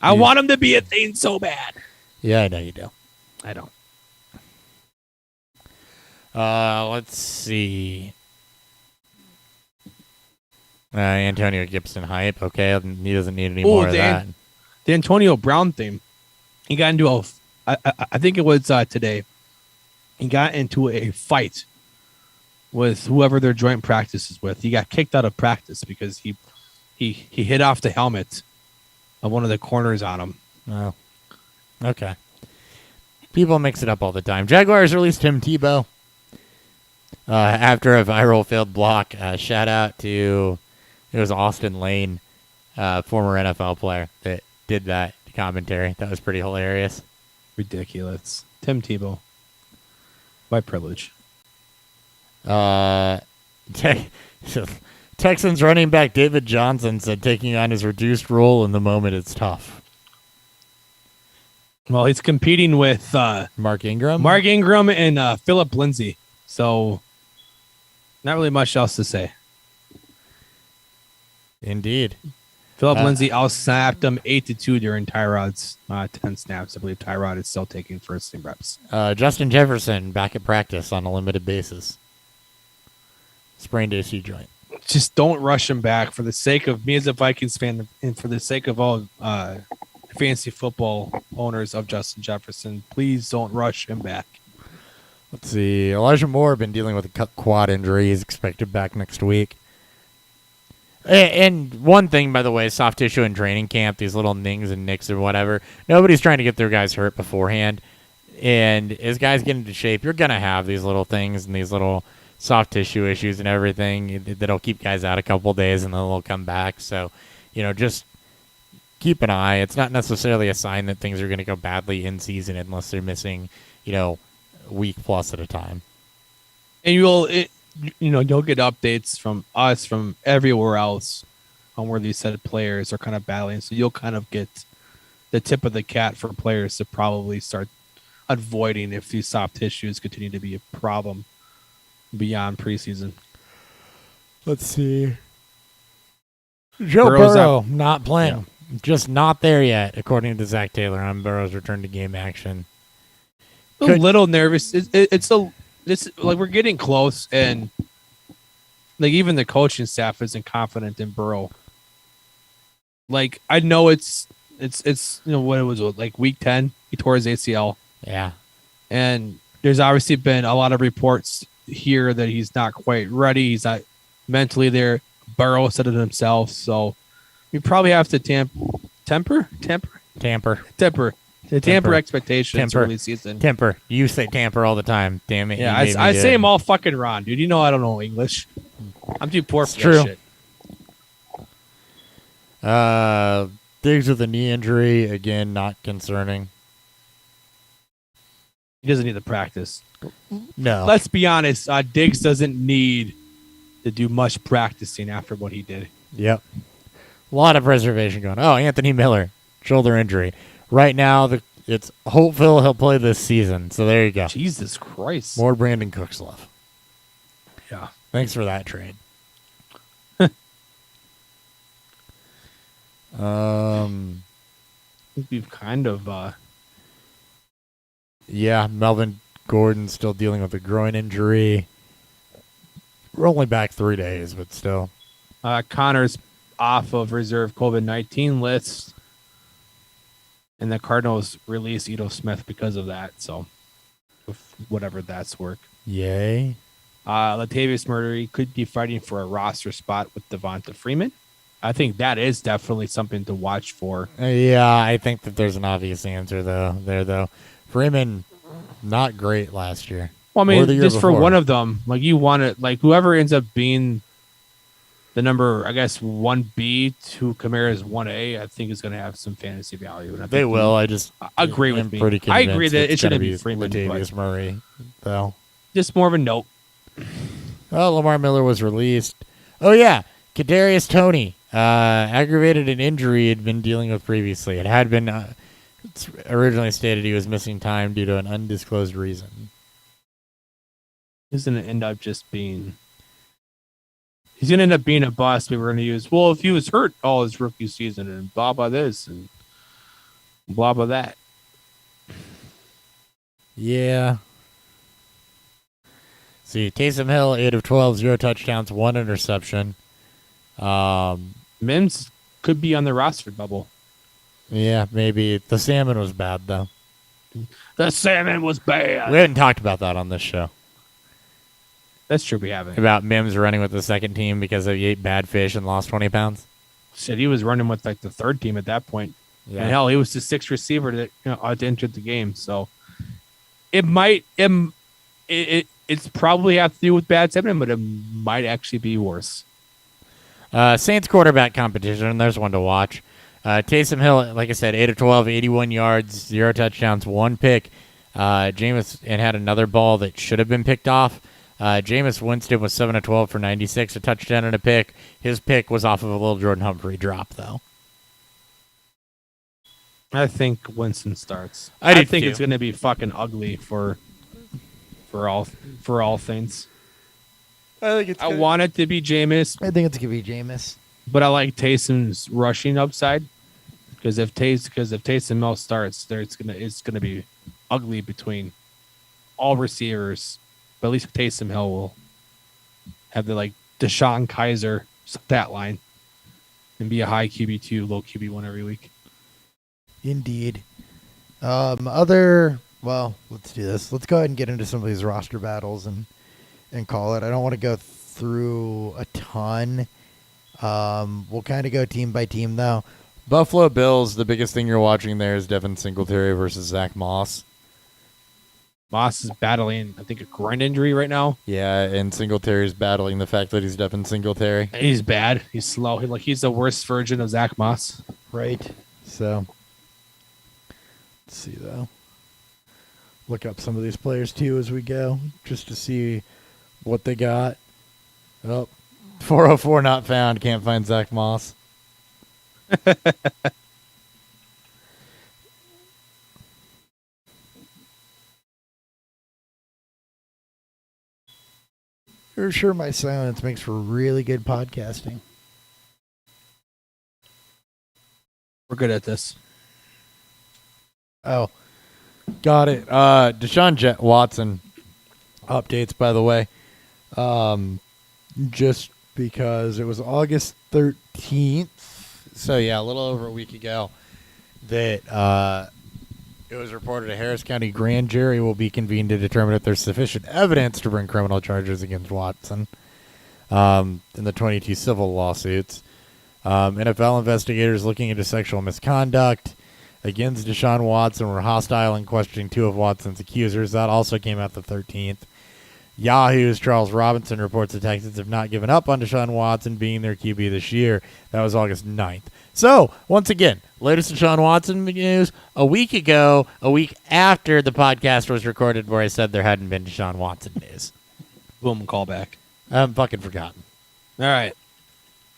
I want him to be a thing so bad. Yeah, I know you do. I don't. Let's see. Antonio Gibson hype. Okay, he doesn't need any more of that. The Antonio Brown thing. He got into I think it was today. He got into a fight with whoever their joint practice is with. He got kicked out of practice because he hit off the helmet of one of the corners on him. Oh, okay. People mix it up all the time. Jaguars released Tim Tebow after a viral failed block. Shout out to, it was Austin Lane, former NFL player, that did that commentary. That was pretty hilarious. Ridiculous. Tim Tebow. White privilege. Texans running back David Johnson said taking on his reduced role in the moment is tough. Well, he's competing with Mark Ingram and Philip Lindsay. So, not really much else to say. Indeed. Philip Lindsay out-snapped him 8-2 during Tyrod's 10 snaps. I believe Tyrod is still taking first team reps. Justin Jefferson back at practice on a limited basis. Sprained AC joint. Just don't rush him back for the sake of me as a Vikings fan and for the sake of all fantasy football owners of Justin Jefferson. Please don't rush him back. Let's see. Elijah Moore been dealing with a quad injury. He's expected back next week. And one thing, by the way, soft tissue in training camp, these little nings and nicks or whatever, nobody's trying to get their guys hurt beforehand. And as guys get into shape, you're going to have these little things and these little soft tissue issues and everything that'll keep guys out a couple days and then they'll come back. So, just keep an eye. It's not necessarily a sign that things are going to go badly in season unless they're missing, week plus at a time. And you'll get updates from us, from everywhere else on where these set of players are kind of battling. So you'll kind of get the tip of the cat for players to probably start avoiding if these soft tissues continue to be a problem beyond preseason. Let's see. Joe Burrow not playing. Yeah. Just not there yet, according to Zach Taylor on Burrow's return to game action. A little nervous. It's like we're getting close, and like even the coaching staff isn't confident in Burrow. Like I know it's what it was like week 10 he tore his ACL. Yeah, and there's obviously been a lot of reports here that he's not quite ready. He's not mentally there. Burrow said it himself, so we probably have to temper expectations early season. Temper. You say tamper all the time. Damn it. Yeah, I say them all fucking wrong, dude. You know I don't know English. I'm too poor for that shit. Diggs with a knee injury. Again, not concerning. He doesn't need the practice. No. Let's be honest. Diggs doesn't need to do much practicing after what he did. Yep. A lot of reservation going. Oh, Anthony Miller. Shoulder injury. Right now, it's hopeful he'll play this season. So there you go. Jesus Christ. More Brandon Cooks love. Yeah. Thanks for that trade. I think we've kind of... Yeah, Melvin Gordon's still dealing with a groin injury. We're only back 3 days, but still. Connor's off of reserve COVID-19 list. And the Cardinals released Ito Smith because of that. So, whatever that's worth. Yay. Latavius Murray could be fighting for a roster spot with Devonta Freeman. I think that is definitely something to watch for. Yeah, I think that there's an obvious answer though. Freeman, not great last year. Well, I mean, just before. For one of them, like you want it, like whoever ends up being the number, I guess 1B to Kamara's 1A, I think is going to have some fantasy value. And they will. I agree with me. I agree that it shouldn't be Freeman. Latavius Murray, though. Just more of a note. Oh, Lamar Miller was released. Oh yeah, Kadarius Toney aggravated an injury he'd been dealing with previously. It had been it's originally stated he was missing time due to an undisclosed reason. He's going to end up just being... He's going to end up being a bust. We were going to use, well, if he was hurt all his rookie season and blah, blah, this and blah, blah, that. Yeah. See, Taysom Hill, 8 of 12, 0 touchdowns, 1 interception. Mims could be on the roster bubble. Yeah, maybe. The salmon was bad, though. The salmon was bad. We haven't talked about that on this show. That's true, we haven't. About Mims running with the second team because he ate bad fish and lost 20 pounds? Shit, he was running with like the third team at that point. Yeah. And hell, he was the sixth receiver that entered the game. So it might, it's probably have to do with bad salmon, but it might actually be worse. Saints quarterback competition, there's one to watch. Taysom Hill, like I said, 8 of 12, 81 yards, 0 touchdowns, 1 pick. Jameis and had another ball that should have been picked off. Jameis Winston was 7 of 12 for 96, a touchdown and a pick. His pick was off of a little Jordan Humphrey drop, though. I think Winston starts. I think it's going to be fucking ugly for all things. I want it to be Jameis. I think it's going to be Jameis. But I like Taysom's rushing upside because if Taysom Hill starts, it's gonna be ugly between all receivers. But at least Taysom Hill will have the like Deshaun Kaiser stat line and be a high QB2, low QB1 every week. Indeed. Let's do this. Let's go ahead and get into some of these roster battles and call it. I don't want to go through a ton. We'll kind of go team by team, though. Buffalo Bills, the biggest thing you're watching there is Devin Singletary versus Zach Moss. Moss is battling, I think, a groin injury right now. Yeah, and Singletary's battling the fact that he's Devin Singletary. He's bad. He's slow. He's the worst version of Zach Moss. Right. So, let's see, though. Look up some of these players, too, as we go, just to see what they got. Oh, 404 not found. Can't find Zach Moss. For sure, my silence makes for really good podcasting. We're good at this. Oh, Got it. Deshaun Watson updates, by the way. just because it was August 13th. So, yeah, a little over a week ago that it was reported a Harris County grand jury will be convened to determine if there's sufficient evidence to bring criminal charges against Watson in the 22 civil lawsuits. NFL investigators looking into sexual misconduct against Deshaun Watson were hostile in questioning two of Watson's accusers. That also came out the 13th. Yahoo's Charles Robinson reports the Texans have not given up on Deshaun Watson being their QB this year. That was August 9th. So, once again, latest Deshaun Watson news a week ago, a week after the podcast was recorded where I said there hadn't been Deshaun Watson news. Boom, callback. I haven't fucking forgotten. All right.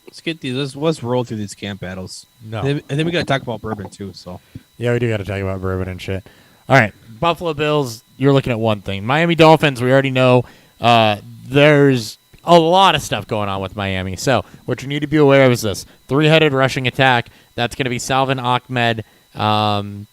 Let's get these. Let's roll through these camp battles. No. And then we got to talk about bourbon, too. So, Yeah, we do got to talk about bourbon and shit. All right, Buffalo Bills, you're looking at one thing. Miami Dolphins, we already know there's a lot of stuff going on with Miami. So what you need to be aware of is this. Three-headed rushing attack. That's going to be Salvin Ahmed, Myles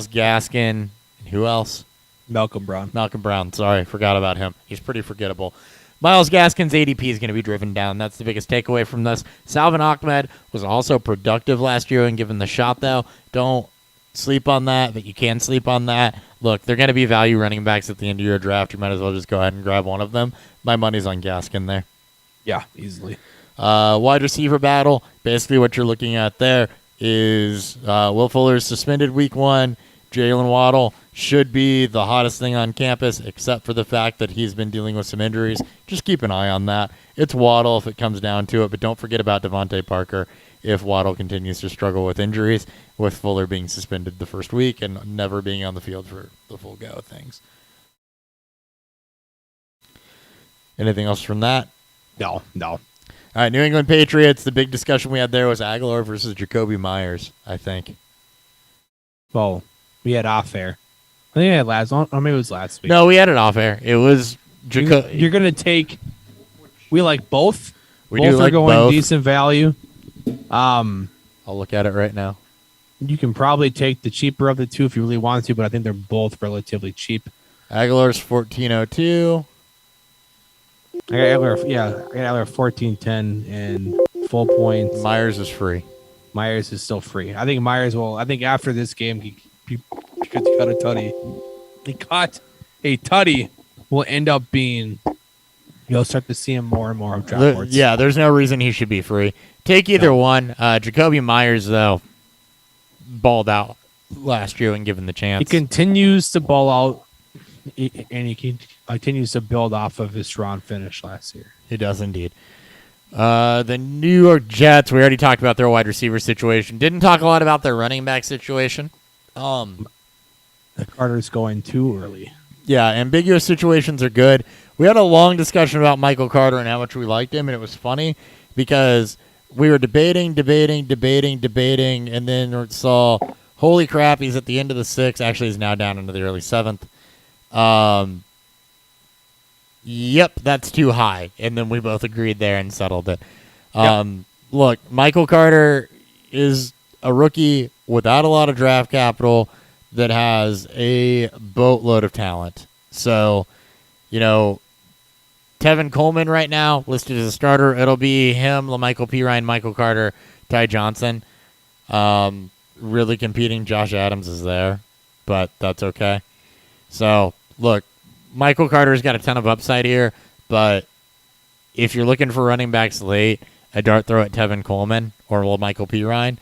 Gaskin, and who else? Malcolm Brown. Sorry, forgot about him. He's pretty forgettable. Myles Gaskin's ADP is going to be driven down. That's the biggest takeaway from this. Salvin Ahmed was also productive last year when given the shot, though. Don't sleep on that, but you can sleep on that. Look, they're going to be value running backs at the end of your draft. You might as well just go ahead and grab one of them. My money's on Gaskin there. Yeah, easily. Wide receiver battle. Basically what you're looking at there is Will Fuller's suspended week 1. Jalen Waddle should be the hottest thing on campus, except for the fact that he's been dealing with some injuries. Just keep an eye on that. It's Waddle if it comes down to it, but don't forget about Devontae Parker if Waddle continues to struggle with injuries, with Fuller being suspended the first week and never being on the field for the full go of things. Anything else from that? No. All right, New England Patriots, the big discussion we had there was Aguilar versus Jacoby Myers, I think. Well, we had off air. I think I had last, or maybe it was last week. No, we had it off air. It was Jacoby. You're going to take, we like both. We both do are like going both. decent value. I'll look at it right now. You can probably take the cheaper of the two if you really want to, but I think they're both relatively cheap. Aguilar's 1402. I got Aguilar 1410 and full points. Myers is free. Myers is still free. I think Myers will. I think after this game, he could cut a tutty. He caught a tutty. Will end up being. You'll start to see him more and more of draft boards. Yeah, there's no reason he should be free. Take either one. Jacoby Myers, though, balled out last year when given the chance. He continues to ball out, and he continues to build off of his strong finish last year. He does indeed. The New York Jets, we already talked about their wide receiver situation. Didn't talk a lot about their running back situation. Carter's going too early. Yeah, ambiguous situations are good. We had a long discussion about Michael Carter and how much we liked him, and it was funny because we were debating, and then saw, holy crap, he's at the end of the 6th. Actually, he's now down into the early 7th. Yep, that's too high. And then we both agreed there and settled it. look, Michael Carter is a rookie without a lot of draft capital that has a boatload of talent. So, Tevin Coleman right now listed as a starter. It'll be him, LaMichael Pirine, Michael Carter, Ty Johnson. Really competing. Josh Adams is there, but that's okay. So, look, Michael Carter's got a ton of upside here, but if you're looking for running backs late, a dart throw at Tevin Coleman or LaMichael Pirine,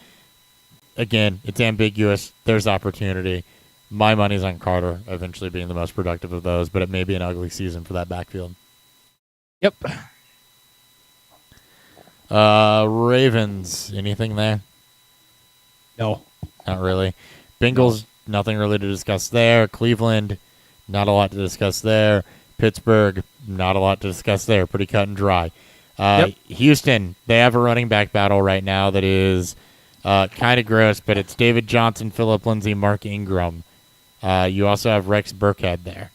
again, it's ambiguous. There's opportunity. My money's on Carter eventually being the most productive of those, but it may be an ugly season for that backfield. Yep. Ravens, anything there? No. Not really. Bengals, nothing really to discuss there. Cleveland, not a lot to discuss there. Pittsburgh, not a lot to discuss there. Pretty cut and dry. Houston, they have a running back battle right now that is kind of gross, but it's David Johnson, Phillip Lindsay, Mark Ingram. You also have Rex Burkhead there.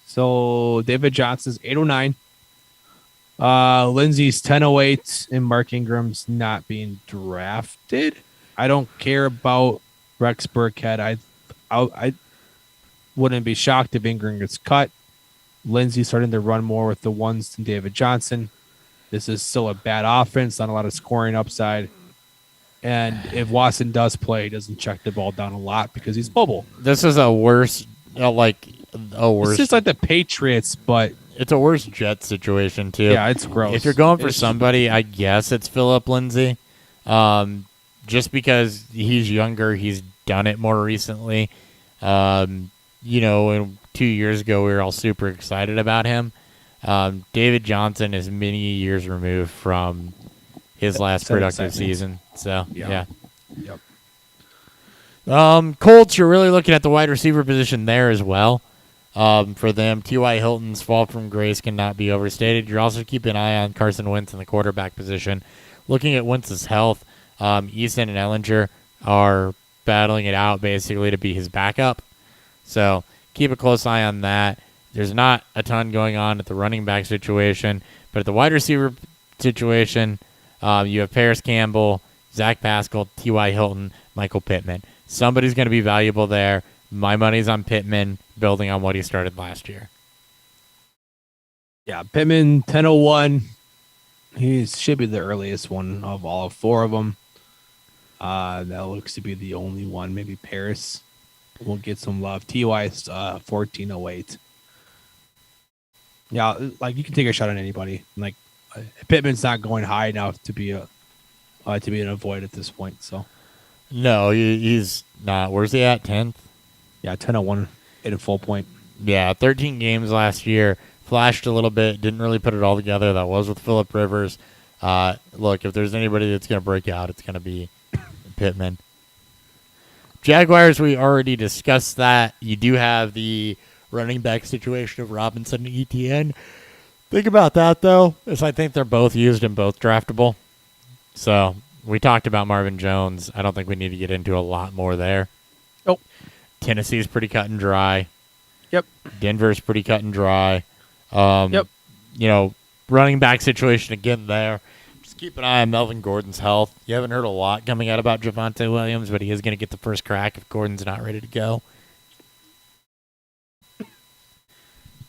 So David Johnson's 809. Lindsay's 1008, and Mark Ingram's not being drafted. I don't care about Rex Burkhead. I wouldn't be shocked if Ingram gets cut. Lindsay's starting to run more with the ones than David Johnson. This is still a bad offense, not a lot of scoring upside. And if Watson does play, he doesn't check the ball down a lot because he's mobile. This is a worse, worse. It's just like the Patriots, but it's a worse Jet situation too. Yeah, it's gross. If you're going for somebody, I guess it's Phillip Lindsay. Just because he's younger, he's done it more recently. And 2 years ago, we were all super excited about him. David Johnson is many years removed from his last productive season. So, yeah. Yep. Colts, you're really looking at the wide receiver position there as well. For them, T.Y. Hilton's fall from grace cannot be overstated. You're also keeping an eye on Carson Wentz in the quarterback position. Looking at Wentz's health, Eason and Ellinger are battling it out basically to be his backup. So keep a close eye on that. There's not a ton going on at the running back situation, but at the wide receiver situation, you have Paris Campbell, Zach Pascal, T.Y. Hilton, Michael Pittman. Somebody's going to be valuable there. My money's on Pittman, building on what he started last year. Yeah, Pittman, 1001. He should be the earliest one of all four of them. That looks to be the only one. Maybe Paris will get some love. T.Y.'s 1408. Yeah, like you can take a shot on anybody. Like Pittman's not going high enough to be an avoid at this point. So no, he's not. Where's he at? 10th? Yeah, 1001 at a full point. Yeah, 13 games last year. Flashed a little bit. Didn't really put it all together. That was with Phillip Rivers. Look, if there's anybody that's going to break out, it's going to be Pittman. Jaguars, we already discussed that. You do have the running back situation of Robinson and Etienne. Think about that, though, is I think they're both used and both draftable. So we talked about Marvin Jones. I don't think we need to get into a lot more there. Nope. Tennessee's pretty cut and dry. Yep. Denver's pretty cut and dry. Yep. Running back situation again there. Just keep an eye on Melvin Gordon's health. You haven't heard a lot coming out about Javonte Williams, but he is going to get the first crack if Gordon's not ready to go.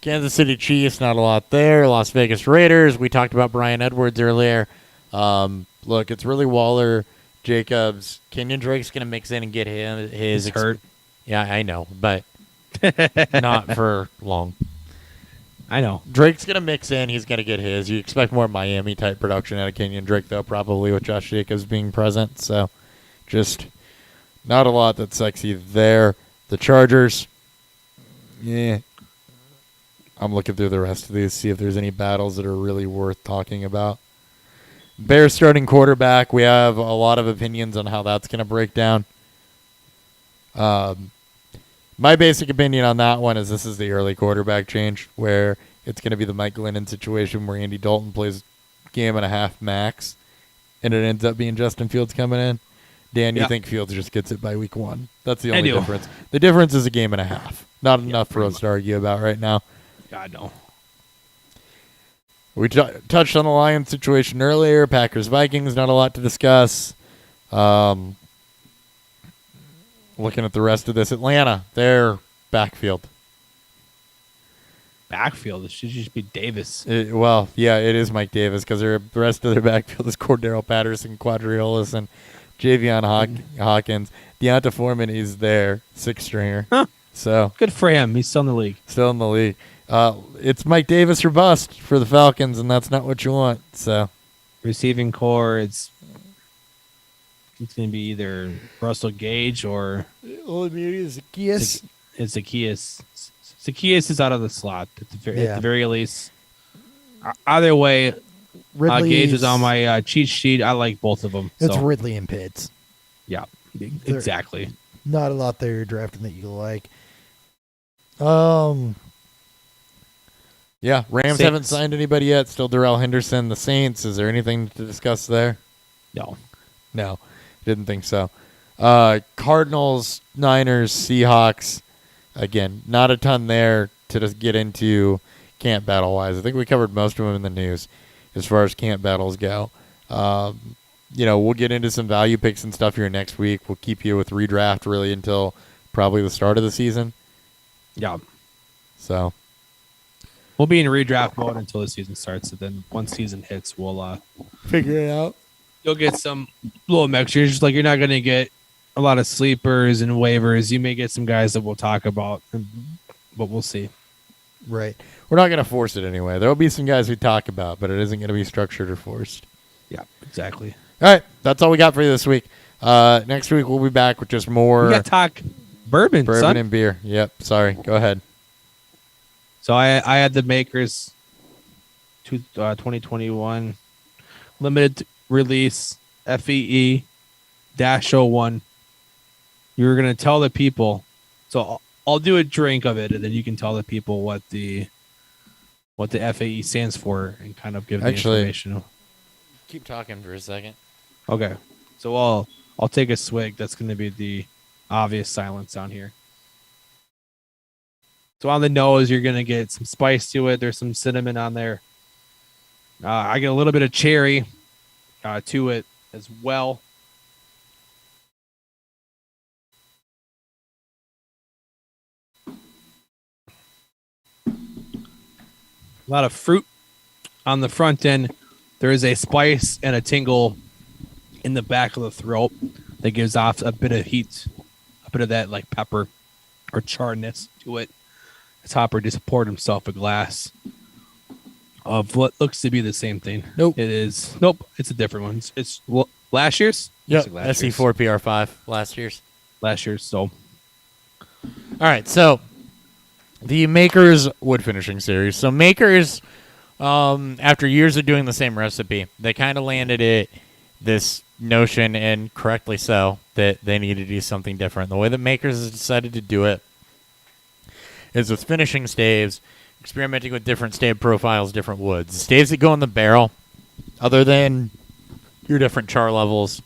Kansas City Chiefs, not a lot there. Las Vegas Raiders, we talked about Bryan Edwards earlier. Look, it's really Waller, Jacobs. Kenyon Drake's going to mix in and get his. He's hurt. Yeah, I know, but not for long. I know. Drake's going to mix in. He's going to get his. You expect more Miami-type production out of Kenyon Drake, though, probably with Josh Jacobs being present. So just not a lot that's sexy there. The Chargers, yeah. I'm looking through the rest of these, see if there's any battles that are really worth talking about. Bears starting quarterback, we have a lot of opinions on how that's going to break down. My basic opinion on that one is this is the early quarterback change where it's going to be the Mike Glennon situation where Andy Dalton plays game and a half max, and it ends up being Justin Fields coming in. Dan, you think Fields just gets it by week one? That's the only difference. The difference is a game and a half. Not enough for us to argue about right now. God, no. We touched on the Lions situation earlier. Packers-Vikings, not a lot to discuss. Looking at the rest of this, Atlanta, their backfield. Backfield. It should just be Davis. It is Mike Davis because the rest of their backfield is Cordero Patterson, Quadriolis, and Javion Hawkins. Deonta Foreman is there, 6th stringer. Huh. So Good for him. He's still in the league. Still in the league. It's Mike Davis or bust for the Falcons, and that's not what you want. So Receiving core, it's going to be either Russell Gage or Zacchaeus. it's Zacchaeus. Zacchaeus is out of the slot at the very least. Either way, Gage is on my cheat sheet. I like both of them. It's Ridley and Pitts. Yeah, exactly. Not a lot there you're drafting that you like. Yeah, Rams Saints. haven't signed anybody yet. Still Darrell Henderson. The Saints, is there anything to discuss there? No, didn't think so. Cardinals, Niners, Seahawks. Again, not a ton there to just get into camp battle-wise. I think we covered most of them in the news as far as camp battles go. We'll get into some value picks and stuff here next week. We'll keep you with redraft really until probably the start of the season. Yeah. So we'll be in redraft mode until the season starts. And then once season hits, we'll figure it out. You'll get some little mixtures. Just like you're not going to get a lot of sleepers and waivers. You may get some guys that we'll talk about, but we'll see. Right. We're not going to force it anyway. There will be some guys we talk about, but it isn't going to be structured or forced. Yeah, exactly. All right. That's all we got for you this week. Next week, we'll be back with just more We got to talk bourbon son. and beer. Yep. Sorry. Go ahead. So I had the Makers 2021 limited release FEE-01. You're going to tell the people. So I'll do a drink of it, and then you can tell the people what the FAE stands for and kind of give the information. Keep talking for a second. Okay. So I'll take a swig. That's going to be the obvious silence down here. So on the nose, you're going to get some spice to it. There's some cinnamon on there. I get a little bit of cherry to it as well. A lot of fruit on the front end. There is a spice and a tingle in the back of the throat that gives off a bit of heat, a bit of that like pepper or charness to it. As Hopper just poured himself a glass of what looks to be the same thing. Nope. It is. Nope. It's a different one. It's last year's? Yep. It's like last year's. SE4 PR5 last year's. Last year's. So. All right. So the Makers wood finishing series. So Makers, after years of doing the same recipe, they kind of landed this notion, and correctly so, that they needed to do something different. The way that Makers has decided to do it is with finishing staves, experimenting with different stave profiles, different woods. The staves that go in the barrel, other than your different char levels,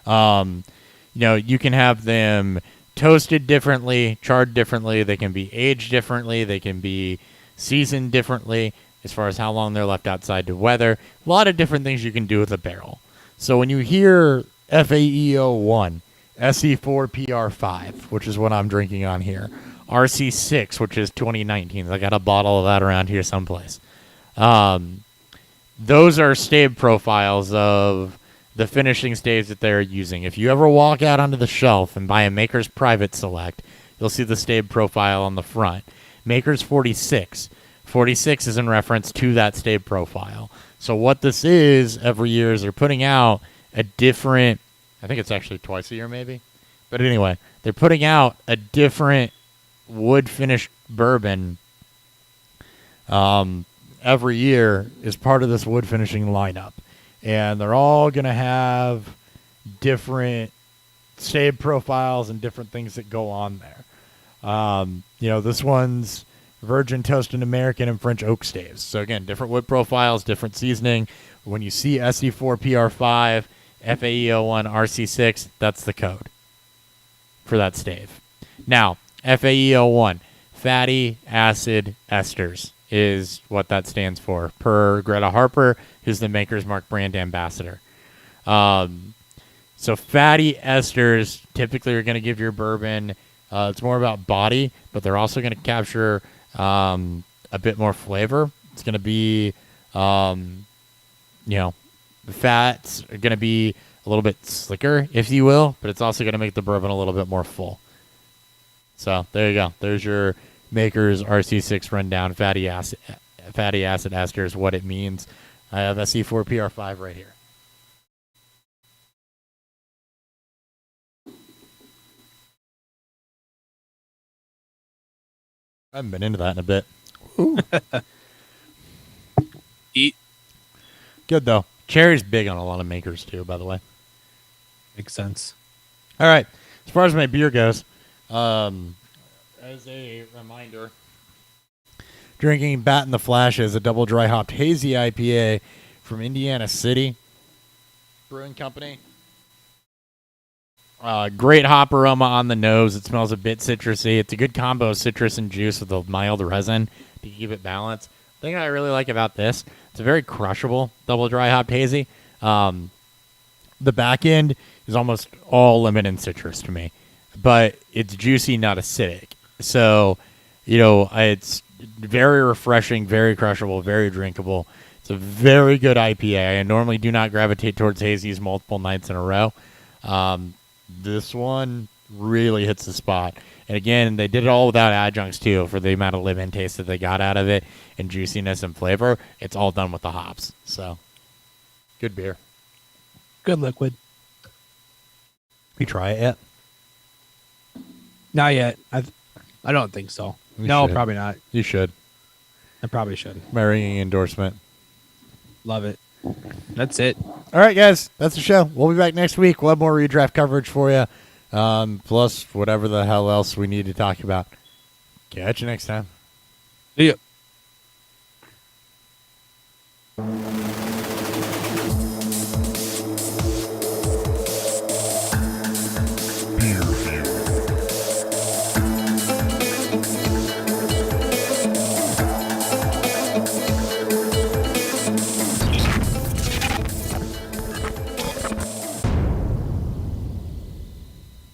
you can have them toasted differently, charred differently. They can be aged differently. They can be seasoned differently as far as how long they're left outside to weather. A lot of different things you can do with a barrel. So when you hear FAE-01, SE4 PR5, which is what I'm drinking on here, RC6, which is 2019. I got a bottle of that around here someplace. Those are stave profiles of the finishing staves that they're using. If you ever walk out onto the shelf and buy a Maker's Private Select, you'll see the stave profile on the front. Maker's 46. 46 is in reference to that stave profile. So what this is every year is they're putting out a different, I think it's actually twice a year maybe. But anyway, they're putting out a different wood finished bourbon every year as part of this wood finishing lineup. And they're all going to have different stave profiles and different things that go on there. This one's Virgin Toasted American and French Oak staves. So again, different wood profiles, different seasoning. When you see SE4 PR5, FAE-01 RC6, that's the code for that stave. Now, FAE-01, fatty acid esters is what that stands for, per Greta Harper, who's the Maker's Mark brand ambassador. So fatty esters typically are going to give your bourbon, it's more about body, but they're also going to capture a bit more flavor. It's going to be, the fats are going to be a little bit slicker, if you will, but it's also going to make the bourbon a little bit more full. So there you go. There's your Maker's RC6 rundown, fatty acid esters, what it means. I have SE4PR5 right here. I haven't been into that in a bit. Ooh. Eat. Good, though. Cherry's big on a lot of Makers, too, by the way. Makes sense. All right. As far as my beer goes, as a reminder, drinking Bat in the Flash is a double dry hopped hazy IPA from Indiana City Brewing Company. Great hop aroma on the nose. It smells a bit citrusy. It's a good combo of citrus and juice with a mild resin to keep it balanced. The thing I really like about this, it's a very crushable double dry hopped hazy. The back end is almost all lemon and citrus to me, but it's juicy, not acidic. So, it's very refreshing, very crushable, very drinkable. It's a very good IPA. I normally do not gravitate towards hazies multiple nights in a row. This one really hits the spot. And again, they did it all without adjuncts, too, for the amount of lemon taste that they got out of it and juiciness and flavor. It's all done with the hops. So, good beer. Good liquid. You try it yet? Not yet. I don't think so. You No, should. probably not. You should. I probably should. My ringing endorsement. Love it. That's it. All right, guys. That's the show. We'll be back next week. We'll have more redraft coverage for you. Plus, whatever the hell else we need to talk about. Catch you next time. See ya.